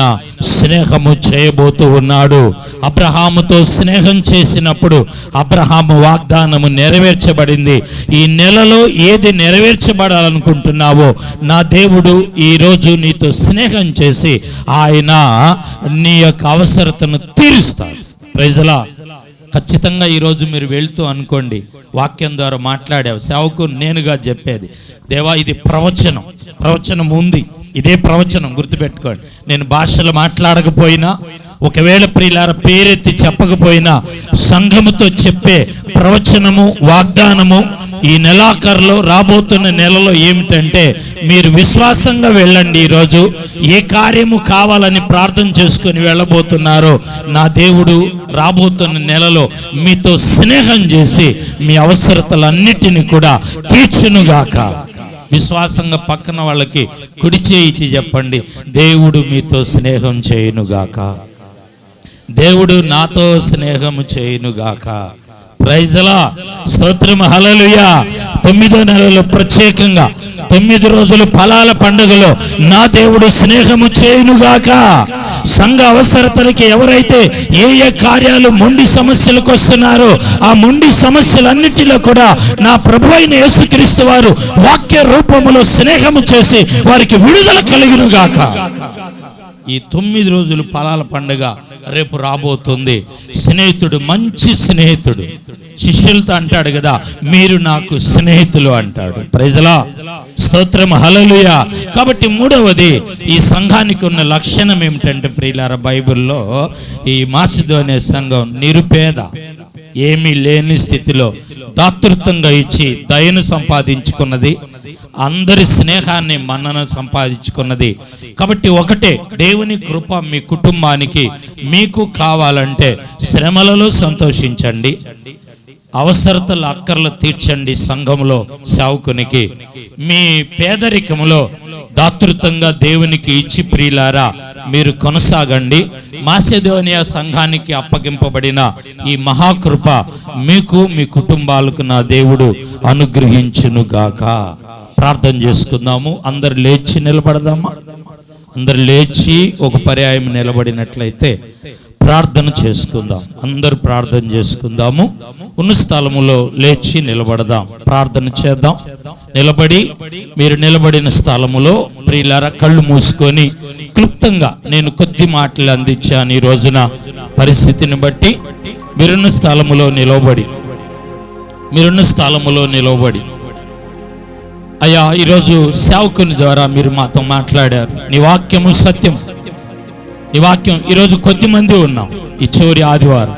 [SPEAKER 3] స్నేహము చేయబోతూ ఉన్నాడు. అబ్రహాముతో స్నేహం చేసినప్పుడు అబ్రహాము వాగ్దానము నెరవేర్చబడింది. ఈ నెలలో ఏది నెరవేర్చబడాలనుకుంటున్నావో నా దేవుడు ఈరోజు నీతో స్నేహం చేసి ఆయన నీ యొక్క అవసరతను తీరుస్తాడు. ప్రైజలా. ఖచ్చితంగా ఈరోజు మీరు వెళ్తూ అనుకోండి, వాక్యం ద్వారా మాట్లాడావు, సేవకు నేనుగా చెప్పేది, దేవా ఇది ప్రవచనం ఉంది, ఇదే ప్రవచనం గుర్తుపెట్టుకోండి. నేను భాషలు మాట్లాడకపోయినా, ఒకవేళ ప్రియులార పేరెత్తి చెప్పకపోయినా, సంఘముతో చెప్పే ప్రవచనము, వాగ్దానము ఈ నెలాఖరులో రాబోతున్న నెలలో ఏమిటంటే మీరు విశ్వాసంగా వెళ్ళండి. ఈరోజు ఏ కార్యము కావాలని ప్రార్థన చేసుకుని వెళ్ళబోతున్నారో నా దేవుడు రాబోతున్న నెలలో మీతో స్నేహం చేసి మీ అవసరతలన్నిటిని కూడా తీర్చునుగాక. విశ్వాసంగా పక్కన వాళ్ళకి కుడి చేయిచి చెప్పండి, దేవుడు మీతో స్నేహం చేయునుగాక, దేవుడు నాతో స్నేహము చేయునుగాక. ప్రైజలా, స్తోత్రం, హల్లెలూయా. 9వ నెలలో ప్రత్యేకంగా 9 రోజులు ఫలాల పండుగలో నా దేవుడు స్నేహము చేయునుగాక. సంఘ అవసరతలకి ఎవరైతే ఏ కార్యాలు మొండి సమస్యలకు వస్తున్నారో ఆ మొండి సమస్యలన్నిటిలో కూడా నా ప్రభు అయిన యేసుక్రీస్తు వారు వాక్య రూపములో స్నేహము చేసి వారికి విడుదల కలుగునుగాక. ఈ 9 రోజులు ఫలాల పండుగ రేపు రాబోతుంది. స్నేహితుడు, మంచి స్నేహితుడు శిష్యులతో అంటాడు కదా, మీరు నాకు స్నేహితులు అంటాడు. ప్రైజలా, స్తోత్రం, హల్లెలూయా. కాబట్టి మూడవది, ఈ సంఘానికి ఉన్న లక్షణం ఏమిటంటే ప్రియులారా, బైబిల్లో ఈ మాసిదోనియ సంఘం నిరుపేద, ఏమీ లేని స్థితిలో దాతృత్వంగా ఇచ్చి దయను సంపాదించుకున్నది, అందరి స్నేహాన్ని మన్నన సంపాదించుకున్నది. కాబట్టి ఒకటే, దేవుని కృప మీ కుటుంబానికి మీకు కావాలంటే శ్రమలలో సంతోషించండి, అవసరతల అక్కర్లు తీర్చండి. సంఘంలో సేవకునికి మీ పేదరికంలో దాతృత్వంగా దేవునికి ఇచ్చి ప్రియులారా మీరు కొనసాగండి. మాసిదోనియా సంఘానికి అప్పగింపబడిన ఈ మహాకృప మీకు మీ కుటుంబాలకు నా దేవుడు అనుగ్రహించునుగాక. ప్రార్థన చేసుకుందాము. అందరు లేచి నిలబడదామా? అందరు లేచి ఒక పర్యాయం నిలబడినట్లయితే ప్రార్థన చేసుకుందాం. అందరు ప్రార్థన చేసుకుందాము. ఉన్న స్థలములో లేచి నిలబడదాం, ప్రార్థన చేద్దాం. నిలబడి, మీరు నిలబడిన స్థలములో ప్రియులారా కళ్ళు మూసుకొని క్లుప్తంగా నేను కొద్ది మాటలు అందించాను ఈ రోజున పరిస్థితిని బట్టి. మీరున్న స్థలములో నిలబడి అయ్యా, ఈరోజు సేవకుని ద్వారా మీరు మాతో మాట్లాడారు. నీ వాక్యము సత్యం, నీ వాక్యం. ఈరోజు కొద్దిమంది ఉన్నాం, ఈ చివరి ఆదివారం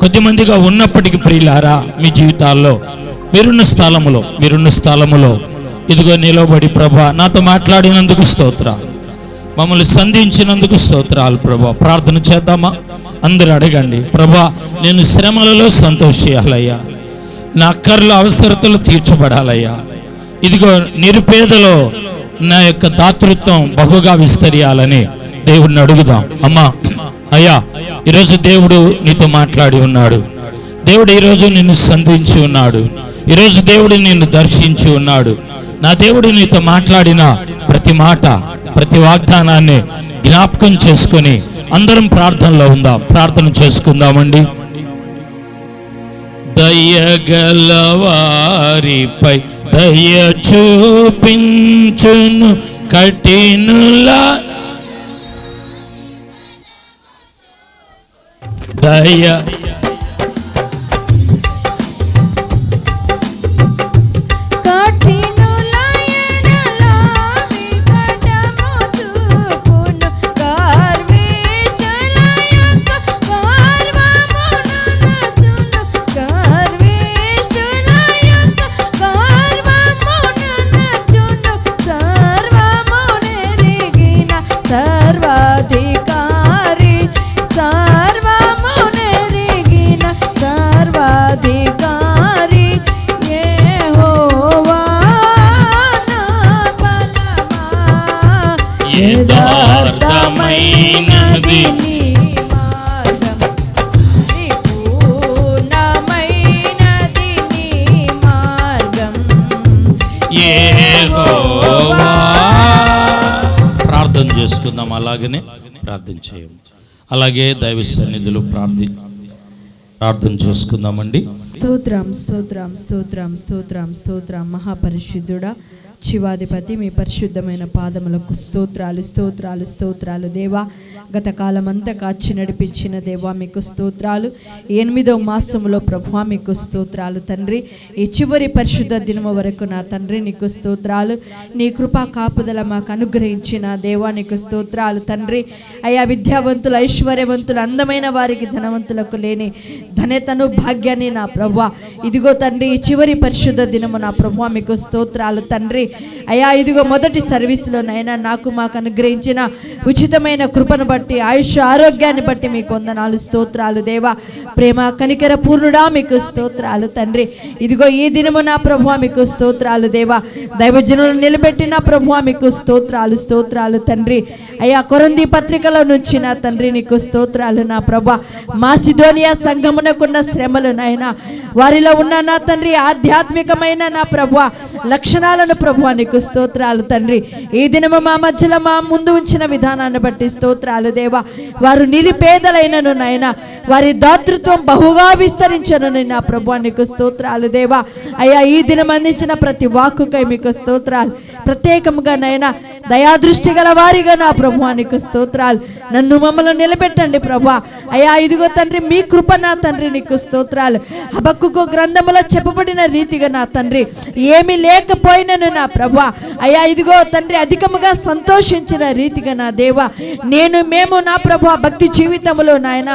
[SPEAKER 3] కొద్దిమందిగా ఉన్నప్పటికీ ప్రియులారా మీ జీవితాల్లో మీరున్న స్థలములో ఇదిగో నిలబడి, ప్రభా నాతో మాట్లాడినందుకు స్తోత్రాలు, మమ్మల్ని సంధించినందుకు స్తోత్రాలు ప్రభా. ప్రార్థన చేద్దామా? అందరూ అడగండి. ప్రభా, నేను శ్రమలలో సంతోషియాలయ్యా, నా అక్కర్ల అవసరతలు తీర్చబడాలయ్యా. ఇదిగో నిరుపేదలో నా యొక్క దాతృత్వం బహుగా విస్తరియాలని దేవుడిని అడుగుదాం. అమ్మా, అయ్యా, ఈరోజు దేవుడు నీతో మాట్లాడి ఉన్నాడు. దేవుడు ఈరోజు నిన్ను సంధించి ఉన్నాడు. ఈరోజు దేవుడు నిన్ను దర్శించి ఉన్నాడు. నా దేవుడు నీతో మాట్లాడిన ప్రతి మాట, ప్రతి వాగ్దానాన్ని జ్ఞాపకం చేసుకొని అందరం ప్రార్థనలో ఉందాం. ప్రార్థన చేసుకుందామండి. దయగలవారిపై దయ చూపించును కఠినుల దయ
[SPEAKER 2] సర్వాధికారి యెహోవా నా బలమా,
[SPEAKER 3] యథార్థమైనది
[SPEAKER 2] నీ మార్గం, పరిపూర్ణమైనది నీ మార్గం
[SPEAKER 3] యెహోవా. ప్రార్థన చేసుకుందాం. అలాగనే ప్రార్థన చేయం. అలాగే దైవ సన్నిధిలో ప్రార్థన చేసుకుందామండి.
[SPEAKER 2] స్తోత్రం మహాపరిశుద్ధుడా, శివాధిపతి, మీ పరిశుద్ధమైన పాదములకు స్తోత్రాలు దేవా. గత కాలం అంతా కాచి నడిపించిన దేవా మీకు స్తోత్రాలు. 8వ మాసములో ప్రభువా మీకు స్తోత్రాలు తండ్రి. ఈ చివరి పరిశుద్ధ దినము వరకు నా తండ్రి నీకు స్తోత్రాలు. నీ కృపా కాపుదల మాకు అనుగ్రహించిన దేవా నీకు స్తోత్రాలు తండ్రి. అయ్యా, విద్యావంతులు, ఐశ్వర్యవంతులు, అందమైన వారికి ధనవంతులకు లేని ఘనతను భాగ్యాన్ని నా ప్రభువా ఇదిగో తండ్రి ఈ చివరి పరిశుద్ధ దినము నా ప్రభువా మీకు స్తోత్రాలు తండ్రి. అయ్యా ఇదిగో మొదటి సర్వీస్లోనైనా మాకు అనుగ్రహించిన ఉచితమైన కృపను బట్టి ఆయుష్ ఆరోగ్యాన్ని బట్టి మీకు వందనాలు స్తోత్రాలు దేవా. ప్రేమ కనికర పూర్ణుడా మీకు స్తోత్రాలు తండ్రి. ఇదిగో ఈ దినము నా ప్రభువా మీకు స్తోత్రాలు దేవా. దైవజనులను నిలబెట్టిన ప్రభువా మీకు స్తోత్రాలు తండ్రి. అయ్యా కొరింథీ పత్రికలో నుంచి నా తండ్రి నీకు స్తోత్రాలు నా ప్రభువా. మాసిదోనియా సంఘమునకున్న శ్రమలు నాయన వారిలో ఉన్న నా తండ్రి ఆధ్యాత్మికమైన నా ప్రభువా లక్షణాలను ప్రభువా నీకు స్తోత్రాలు తండ్రి. ఈ దినము మా మధ్యలో మా ముందు ఉంచిన విధానాన్ని బట్టి స్తోత్రాలు దేవా. వారు నిరుపేదలైనను నాయన వారి దాతృత్వం బహుగా విస్తరించనని నా ప్రభువా నీకు స్తోత్రాలు దేవా. అయ్యా ఈ దినం అందించిన ప్రతి వాక్కుకై మీకు స్తోత్రాలు. ప్రత్యేకముగా నాయన దయాదృష్టి గల వారిగా నా ప్రభువా నీకు స్తోత్రాలు. నన్ను మమ్మల్ని నిలబెట్టండి ప్రభువా. అయ్యా ఇదిగో తండ్రి మీ కృప నా తండ్రి నీకు స్తోత్రాలు. హబక్కుకు గ్రంథములో చెప్పబడిన రీతిగా నా తండ్రి ఏమీ లేకపోయినను నా ప్రభువా అయ్యా ఇదిగో తండ్రి అధికముగా సంతోషించిన రీతిగా నా దేవా మేము నా ప్రభువా భక్తి జీవితంలో నాయన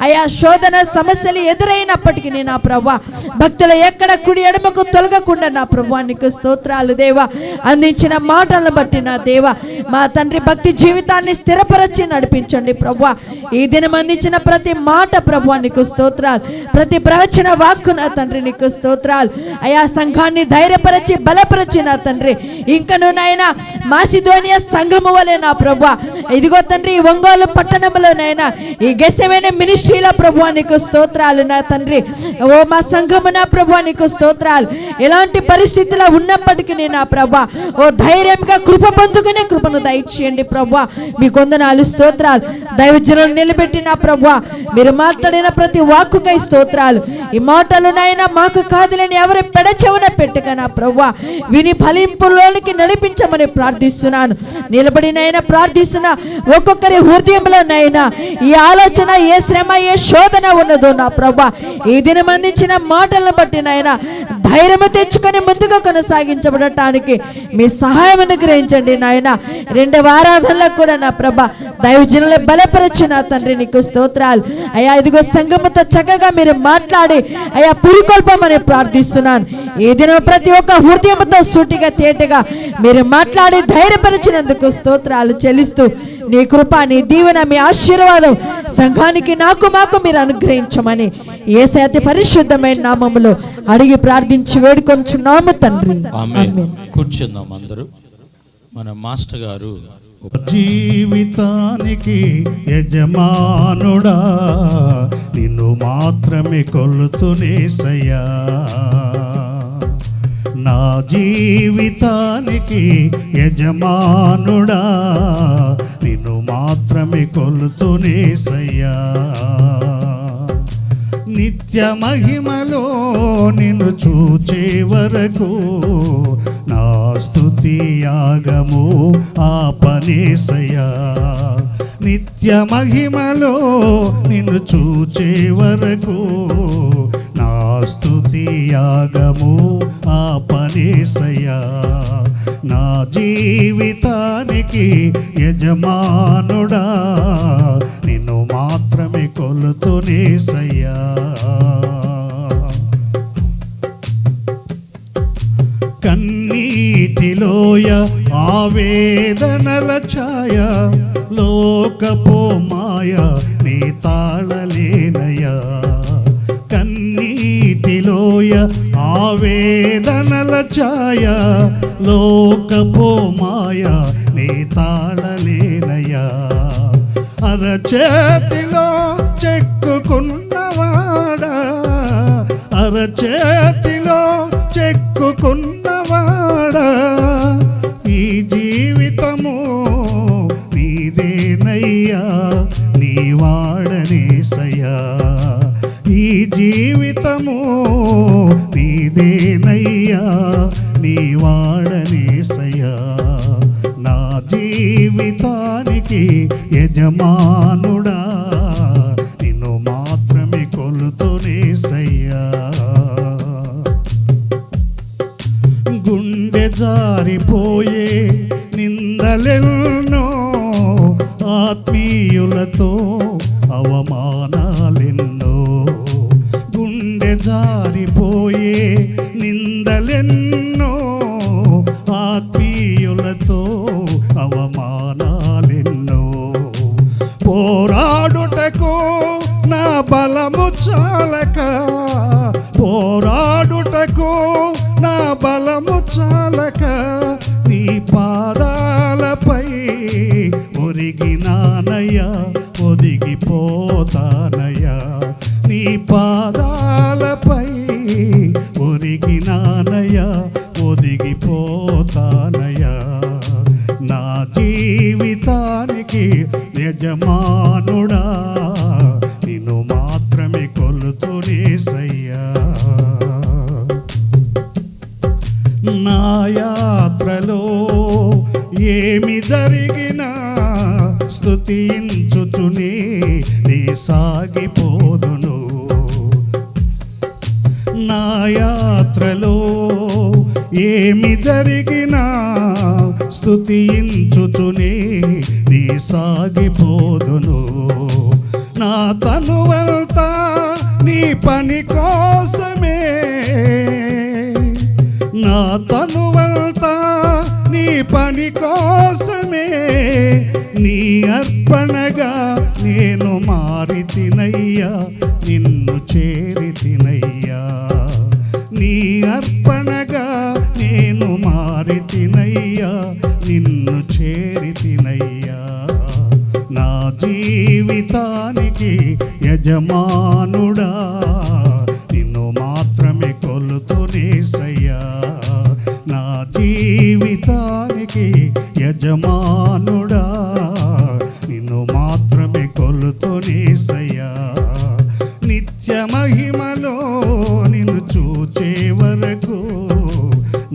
[SPEAKER 2] అయ్యా శోధన సమస్యలు ఎదురైనప్పటికీ నా ప్రభువా భక్తులు ఎక్కడ కుడి ఎడమకు తొలగకుండా నా ప్రభువా నీకు స్తోత్రాలు దేవా. అందించిన మాటలను బట్టి నా దేవా మా తండ్రి భక్తి జీవితాన్ని స్థిరపరచి నడిపించండి ప్రభువా. ఈ దినం అందించిన ప్రతి మాట ప్రభువా నీకు స్తోత్రాలు. ప్రతి ప్రవచన వాక్కు నా తండ్రి నీకు స్తోత్రాలు. అయా సంఘాన్ని ధైర్యపరచి బలపరచి నా తండ్రి ఇంకను నాయన మాసిదోనియా సంఘము వలె నా ప్రభువా ఇదిగో తండ్రి ఈ ఒంగోలు పట్టణంలోనైనా ఈ గెస్సెమనే మినిస్ట్రీల ప్రభువా నీకు స్తోత్రాలు నా తండ్రి. ఓ మా సంఘము నా ప్రభువా నీకు స్తోత్రాలు. ఎలాంటి పరిస్థితిలో ఉన్నప్పటికీ నా ప్రభువా ఓ ధైర్యంగా కృప పొందుకునే కృపను దయచేయండి ప్రభువా. మీ వందనాలు స్తోత్రాలు. దైవజనులను నిలబెట్టి నా ప్రభువా మీరు మాట్లాడిన ప్రతి వాక్కుకై స్తోత్రాలు. ఈ మాటలు నాయన మాకు కాదులని ఎవరి పెడచెవున పెట్టక నా ప్రభువా విని ఫలింపులోనికి నడిపించమని ప్రార్థిస్తున్నాను. నిలబడినైనా ప్రార్థిస్తున్నా ఒక్కొక్కరి హృదయంలో నైనా ఈ ఆలోచన ఏ శ్రమ ఏ శోధన ఉన్నదో నా ప్రభువా ఈ దినం అందించిన మాటలను బట్టి నాయన ధైర్యము తెచ్చుకొని ముందుగా కొనసాగించబడటానికి మీ సహాయం అనుగ్రహించండి నాయన. రెండవ ఆరాధనలో కూడా నా ప్రభా దైవజనులు బలపరచు నా తండ్రి నీకు స్తోత్రాలు. అయ్యా ఇదిగో సంఘముతో చక్కగా మీరు మాట్లాడి అయ్యా పురికొల్పమని ప్రార్థిస్తున్నాను. ఈ దినం ప్రతి ఒక్క హృదయంతో సూటిగా తేటగా మీరు మాట్లాడి ధైర్యపరిచినందుకు స్తోత్రాలు చెల్లిస్తూ నీ కృప నీ దీవెన మీ ఆశీర్వాదం సంఘానికి మాకు మీరు అనుగ్రహించమని యేసయ్య అతి పరిశుద్ధమైన నామములో అడిగి ప్రార్థించి వేడుకొంచున్నాము తండ్రి.
[SPEAKER 3] ఆమేన్. కూర్చుందాం అందరూ. మన మాస్టర్ గారు
[SPEAKER 4] జీవితానికి యజమానుడా నిన్ను మాత్రమే కొలుతునేసయ్యా. నా జీవితానికి యజమానుడా నిన్ను మాత్రమే కొలుతునేసయ్యా. నిత్య మహిమలో నిన్ను చూచే వరకు నా స్తుతి యాగము ఆపనేసయ్యా. నిత్య మహిమలో నిన్ను చూచే వరకు నా స్తుతి యాగము ఆపనేసయ్యా. నా జీవితానికి యజమానుడా నిన్ను మాత్రమే కొలుతునేసయ్యా. కన్నీటిలోయ ఆవేదనల ఛాయ లోకపు మాయ నీ తాళలేనయా. కన్నీటిలోయ ఆవేదనల ఛాయ లోకపు మాయ నీ తాళలేనయా. అరచేతిలో చెక్కుకున్నవాడా అరచేతిలో చెక్కుకున్నవాడా ఈ జీవితము నీదేనయ్యా నీ వాడనేసయ్యా. ఈ జీవితము నీదేనయ్యా నీ వాడనేసయ్యా. నా జీవితానికి యజమానుడా నిన్ను మాత్రమే కొలుతునేసయ్యా. గుండె జారిపోయే నిందలెన్నో ఆత్మీయులతో అవమానాలెన్నో పోరాడుటకు నా బలము చాలక, పోరాడుటకు నా బలము చాలక, నీ పాదాలపై ఒరిగినానయ్యా, ఒదిగిపోతానయ్యా. నీ పాదాలపై ఒరిగినానయ్యా, ఒదిగిపోతానయ్యా. నా జీవితానికి యజమానుడా, నిన్ను మాత్రమే కొలుతునేసయ్యా. నా యాత్రలో ఏమి జరిగినా స్తుతించుచునే నీ సాగిపోదును. నా యాత్రలో ఏమి జరిగినా స్తుతించుచునే నీ సాగిపోదును. నా తనువంతా నీ పని కోసమే, నా తనువంతా నీ పని కోసమే, నీ అర్పణగా నేను మారితినయ్యా, నిన్ను చేరితినయ్యా. నీ అర్పణగా నేను మారితినయ్యా, నిన్ను చేరితినయ్యా. నా జీవితానికి యజమానుడా, నిన్ను మాత్రమే కొలుతునేసయ్యా. నా జీవితానికి యజమానుడా, నిన్ను మాత్రమే కొలుతునేసయ్యా. నిత్య మహిమలో నిన్ను చూచే వరకు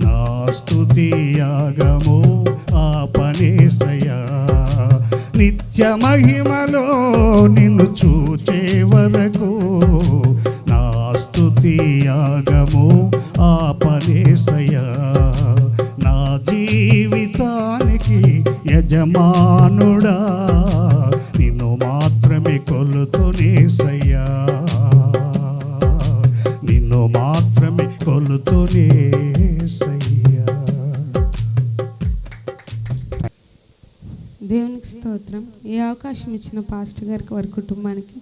[SPEAKER 4] నా స్తుతి యాగము ఆపనేసయ్యా. నిత్య మహిమలో నిన్ను చూచే వరకు నా స్తుతి యాగము ఆపనేసయ్యా. నా జీవితానికి యజమానుడా, నిన్ను మాత్రమే కొలుతునేసయ్యా, నిన్ను మాత్రమే కొలుతునేసయ్యా.
[SPEAKER 5] దేవునికి స్తోత్రం. ఈ అవకాశం ఇచ్చిన పాస్టర్ గారికి, వారి కుటుంబానికి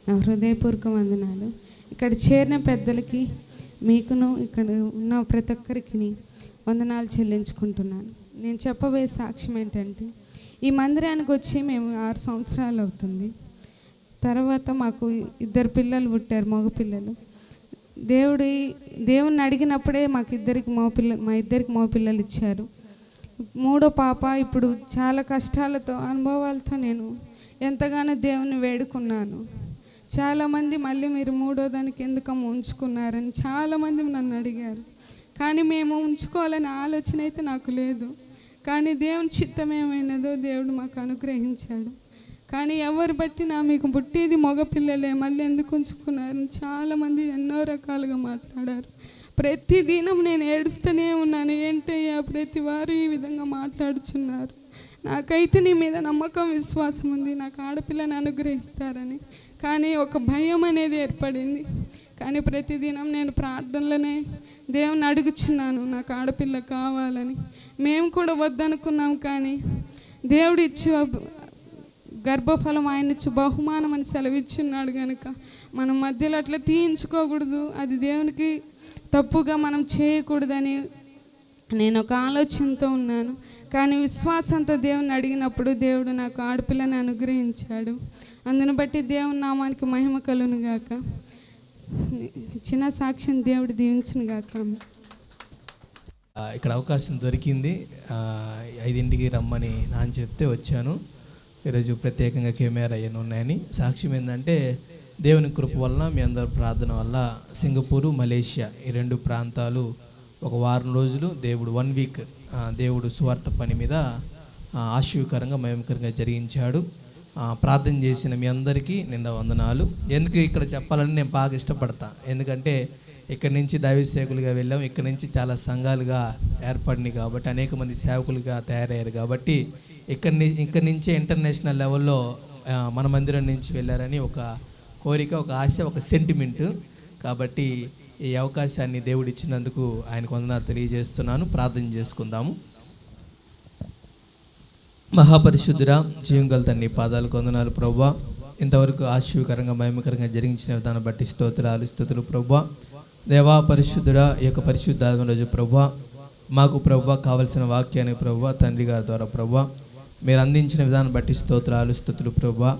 [SPEAKER 5] నా హృదయపూర్వక వందనాలు. ఇక్కడ చేరిన పెద్దలకి, మీకును ఇక్కడ ఉన్న ప్రతి ఒక్కరికి వందనాలు చెల్లించుకుంటున్నాను. నేను చెప్పబోయే సాక్ష్యం ఏంటంటే, ఈ మందిరానికి వచ్చి మేము 6 సంవత్సరాలు అవుతుంది. తర్వాత మాకు 2 పిల్లలు పుట్టారు, మగ పిల్లలు. దేవుణ్ణి అడిగినప్పుడే మా ఇద్దరికి మగ పిల్లలు ఇచ్చారు. 3వ పాప ఇప్పుడు చాలా కష్టాలతో, అనుభవాలతో నేను ఎంతగానో దేవుని వేడుకున్నాను. చాలామంది మళ్ళీ మీరు 3వ దానికి ఎందుకమ్మ ఉంచుకున్నారని చాలామంది నన్ను అడిగారు. కానీ మేము ఉంచుకోవాలనే ఆలోచన అయితే నాకు లేదు. కానీ దేవుని చిత్తం ఏమైనదో దేవుడు మాకు అనుగ్రహించాడు. కానీ ఎవరు బట్టినా మీకు పుట్టేది మగపిల్లలే, మళ్ళీ ఎందుకు ఉంచుకున్నారని చాలామంది ఎన్నో రకాలుగా మాట్లాడారు. ప్రతి దినం నేను ఏడుస్తూనే ఉన్నాను. ఏంటయ్యా ప్రతి వారు ఈ విధంగా మాట్లాడుచున్నారు. నాకైతే నీ మీద నమ్మకం, విశ్వాసం ఉంది, నాకు ఆడపిల్లని అనుగ్రహిస్తారని. కానీ ఒక భయం అనేది ఏర్పడింది. కానీ ప్రతిదినం నేను ప్రార్థనలోనే దేవుని అడుగుచున్నాను, నాకు ఆడపిల్ల కావాలని. మేము కూడా వద్దనుకున్నాం, కానీ దేవుడు ఇచ్చి గర్భఫలం ఆయన ఇచ్చి బహుమానం అని సెలవిచ్చున్నాడు కనుక మనం మధ్యలో అట్లా తీయించుకోకూడదు, అది దేవునికి తప్పుగా మనం చేయకూడదని నేను ఒక ఆలోచనతో ఉన్నాను. కానీ విశ్వాసంతో దేవుని అడిగినప్పుడు దేవుడు నాకు ఆడపిల్లని అనుగ్రహించాడు. అందును బట్టి దేవుని నామానికి మహిమ కలుగును గాక. చిన్న సాక్ష్యం దేవుడు దీవించును గాక.
[SPEAKER 6] ఇక్కడ అవకాశం దొరికింది, 5ంటికి రమ్మని నాన్న చెప్తే వచ్చాను. ఈరోజు ప్రత్యేకంగా కెమెరా అవన్నీ ఉన్నాయని. సాక్ష్యం ఏంటంటే, దేవుని కృప వలన, మీ అందరి ప్రార్థన వల్ల సింగపూరు, మలేషియా ఈ 2 ప్రాంతాలు ఒక వారం రోజులు దేవుడు 1 వీక్ దేవుడు సువార్త పని మీద ఆశీర్వకరంగా మహిమకరంగా జరిగించాడు. ప్రార్థన చేసిన మీ అందరికీ నిండా వందనాలు. ఎందుకు ఇక్కడ చెప్పాలని నేను బాగా ఇష్టపడతా, ఎందుకంటే ఇక్కడి నుంచి దైవ సేవకులుగా వెళ్ళాం, ఇక్కడి నుంచి చాలా సంఘాలుగా ఏర్పడినాయి కాబట్టి, అనేక మంది సేవకులుగా తయారయ్యారు కాబట్టి, ఇక్కడి నుంచే ఇంటర్నేషనల్ లెవెల్లో మన మందిరం నుంచి వెళ్ళారని ఒక కోరిక, ఒక ఆశ, ఒక సెంటిమెంటు. కాబట్టి ఈ అవకాశాన్ని దేవుడు ఇచ్చినందుకు ఆయనకు వందనాలు తెలియజేస్తున్నాను. ప్రార్థన చేసుకుందాము. మహాపరిశుద్ధుడా, జీవం గల తండ్రి, పాదాలకు వందనాలు ప్రభువా. ఇంతవరకు ఆశీర్వకరంగా మహిమకరంగా జరిగించిన విధానం బట్టి స్తుతులు ప్రభువా. దేవా పరిశుద్ధుడా, ఈ యొక్క పరిశుద్ధ రోజు ప్రభువా మాకు ప్రభువా కావలసిన వాక్యాన్ని ప్రభువా తండ్రి గారి ద్వారా ప్రభువా మీరు అందించిన విధానం బట్టి స్తుతులు ప్రభువా.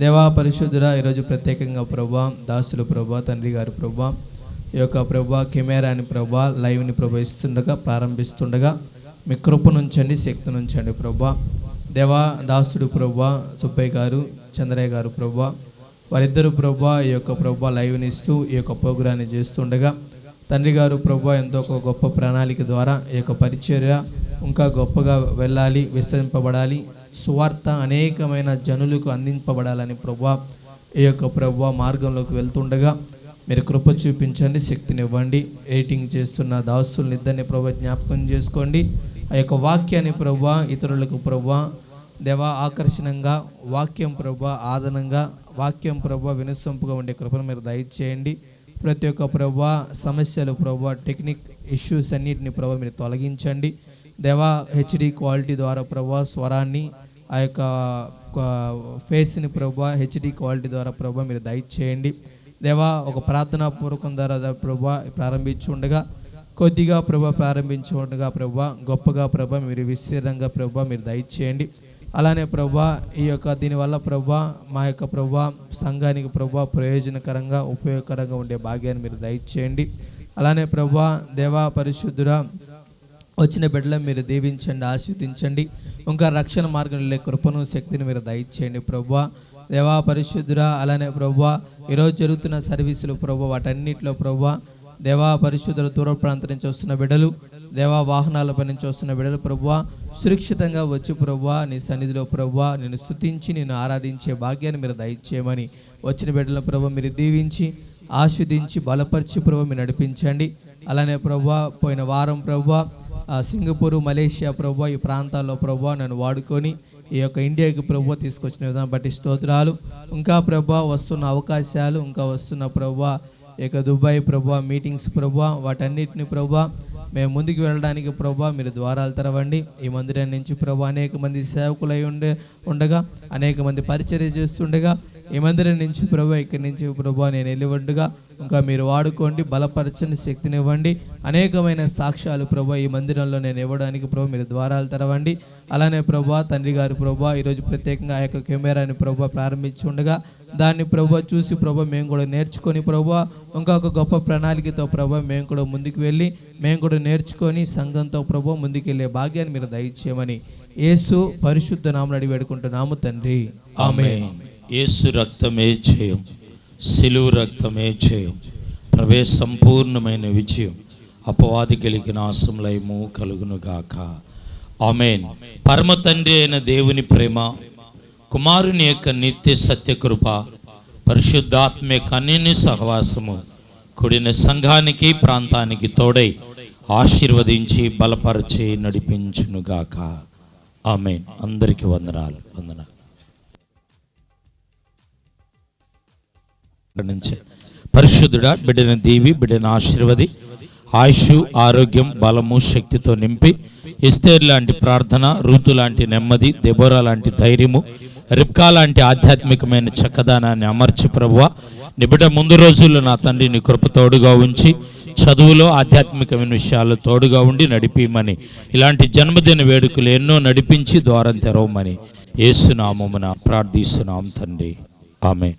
[SPEAKER 6] దేవా పరిశుద్ధుడా, ఈరోజు ప్రత్యేకంగా ప్రభువా దాసులు ప్రభువా తండ్రి గారు ప్రభువా ఈ యొక్క ప్రభువా కెమెరాని ప్రభువా లైవ్ని ప్రారంభిస్తుండగా మీ కృపనుంచండి, శక్తినుంచండి ప్రభువా. దేవా దాసుడు ప్రభువా సుబ్బయ్య గారు, చంద్రయ్య గారు ప్రభువా వారిద్దరు ప్రభువా ఈ యొక్క ప్రభువా లైవ్ని ఇస్తూ ఈ యొక్క ప్రోగ్రాన్ని చేస్తుండగా తండ్రి గారు ప్రభువా ఎంతో ఒక గొప్ప ప్రణాళిక ద్వారా ఈ యొక్క పరిచర్య ఇంకా గొప్పగా వెళ్ళాలి, విస్తరింపబడాలి, సువార్త అనేకమైన జనులకు అందింపబడాలని ప్రభువా ఈ యొక్క ప్రభువా మార్గంలోకి వెళ్తుండగా మీరు కృప చూపించండి, శక్తినివ్వండి. ఎడిటింగ్ చేస్తున్న దాసుల్ని ఇద్దరిని ప్రభువా జ్ఞాపకం చేసుకోండి. ఆ యొక్క వాక్యాన్ని ప్రభువా ఇతరులకు ప్రభువా దేవా ఆకర్షణంగా, వాక్యం ప్రభువా ఆదనంగా, వాక్యం ప్రభువా వినసొంపుగా ఉండే కృపను మీరు దయచేయండి. ప్రతి ఒక్క ప్రభువా సమస్యలు ప్రభువా టెక్నిక్ ఇష్యూస్ అన్నిటిని ప్రభువా మీరు తొలగించండి. దేవా హెచ్డి క్వాలిటీ ద్వారా ప్రభువా స్వరాన్ని, ఆ యొక్క ఫేస్ని ప్రభువా హెచ్డి క్వాలిటీ ద్వారా ప్రభువా మీరు దయచేయండి. దేవా ఒక ప్రార్థనా పూర్వకం ద్వారా ప్రభువా ప్రారంభించుండగా కొద్దిగా ప్రభువా ప్రారంభించుండగా ప్రభువా గొప్పగా ప్రభువా మీరు విస్తీర్ణంగా ప్రభువా మీరు దయచేయండి. అలానే ప్రభువా ఈ యొక్క దీనివల్ల ప్రభువా మా యొక్క ప్రభువా సంఘానికి ప్రభువా ప్రయోజనకరంగా ఉపయోగకరంగా ఉండే భాగ్యాన్ని మీరు దయచేయండి. అలానే ప్రభువా దేవా పరిశుద్ధుడా వచ్చిన బిడ్డలను మీరు దీవించండి, ఆశీర్వదించండి. ఇంకా రక్షణ మార్గంలో కృపను శక్తిని మీరు దయచేయండి ప్రభువా. దేవా పరిశుద్ధుడా అలానే ప్రభువా ఈరోజు జరుగుతున్న సర్వీసులు ప్రభువా వాటన్నిటిలో ప్రభువా దేవా పరిశుద్ధుల దూర ప్రాంతం నుంచి వస్తున్న బిడ్డలు, దేవా వాహనాలపై నుంచి వస్తున్న బిడ్డలు ప్రభువా సురక్షితంగా వచ్చి ప్రభువా నీ సన్నిధిలో ప్రభువా నిన్ను స్తుతించి నిన్ను ఆరాధించే భాగ్యాన్ని మీరు దయచేయమని వచ్చిన బిడ్డల ప్రభువా మీరు దీవించి ఆస్వాదించి బలపరిచి ప్రభువా మీరు నడిపించండి. అలానే ప్రభువా పోయిన వారం ప్రభువా సింగపూర్, మలేషియా ప్రభువా ఈ ప్రాంతాల్లో ప్రభువా నన్ను వాడుకొని ఈ యొక్క ఇండియాకి ప్రభువా తీసుకొచ్చిన విధానం బట్టి స్తోత్రాలు. ఇంకా ప్రభువా వస్తున్న అవకాశాలు, ఇంకా వస్తున్న ప్రభువా ఇక దుబాయ్ ప్రభువా మీటింగ్స్ ప్రభువా వాటన్నిటిని ప్రభువా మేము ముందుకు వెళ్ళడానికి ప్రభువా మీరు ద్వారాలు తెరవండి. ఈ మందిరం నుంచి ప్రభువా అనేక మంది సేవకులై ఉండగా అనేక మంది పరిచర్య చేస్తుండగా ఈ మందిరం నుంచి ప్రభువా ఇక్కడి నుంచి ప్రభువా నేను వెళ్ళివండుగా ఇంకా మీరు వాడుకోండి, బలపరచండి, శక్తినివ్వండి. అనేకమైన సాక్ష్యాలు ప్రభువా ఈ మందిరంలో నేను ఇవ్వడానికి ప్రభువా మీరు ద్వారాలు తెరవండి. అలానే ప్రభువా తండ్రి గారు ప్రభువా ఈరోజు ప్రత్యేకంగా ఆ యొక్క కెమెరాని ప్రభువా ప్రారంభించి ఉండగా దాన్ని ప్రభువా చూసి ప్రభువా మేము కూడా నేర్చుకొని ప్రభువా ఇంకొక గొప్ప ప్రణాళికతో ప్రభువా మేము కూడా ముందుకు వెళ్ళి మేము కూడా నేర్చుకొని సంఘంతో ప్రభువా ముందుకెళ్ళే భాగ్యాన్ని మీరు దయచేయమని యేసు పరిశుద్ధ నామమున అడిగి వేడుకుంటున్నాము తండ్రి, ఆమేన్.
[SPEAKER 3] యేసు రక్తమే జయం, సిలువ రక్తమే జయం, ప్రవే సంపూర్ణమైన విజయం, అపవాదికి నాశములయము కలుగునుగాక. ఆమేన్. పరమ తండ్రి అయిన దేవుని ప్రేమ, కుమారుని యొక్క నిత్య సత్యకృప, పరిశుద్ధాత్మ యొక్క అన్యోన్య సహవాసము కూడిన సంఘానికి ప్రాంతానికి తోడై ఆశీర్వదించి బలపరిచి నడిపించునుగాక. ఆమేన్. అందరికీ వందనాలు. పరిశుద్ధుడా బిడ్డను దీవి, బిడ్డను ఆశీర్వది, ఆయుష్, ఆరోగ్యం, బలము, శక్తితో నింపి ఎస్తేర్ లాంటి ప్రార్థన, రూతు లాంటి నెమ్మది, దెబోరా లాంటి ధైర్యము, రిబ్కా లాంటి ఆధ్యాత్మికమైన చక్కదనాన్ని అమర్చి ప్రభువా నీ బిడ్డ ముందు రోజుల్లో నా తండ్రి నీ కృప తోడుగా ఉంచి చదువులో ఆధ్యాత్మికమైన విషయాలు తోడుగా ఉండి నడిపిమని, ఇలాంటి జన్మదిన వేడుకలు ఎన్నో నడిపించి ద్వారం తెరవమని యేసు నామమున ప్రార్థిస్తున్నాం తండ్రి, ఆమేన్.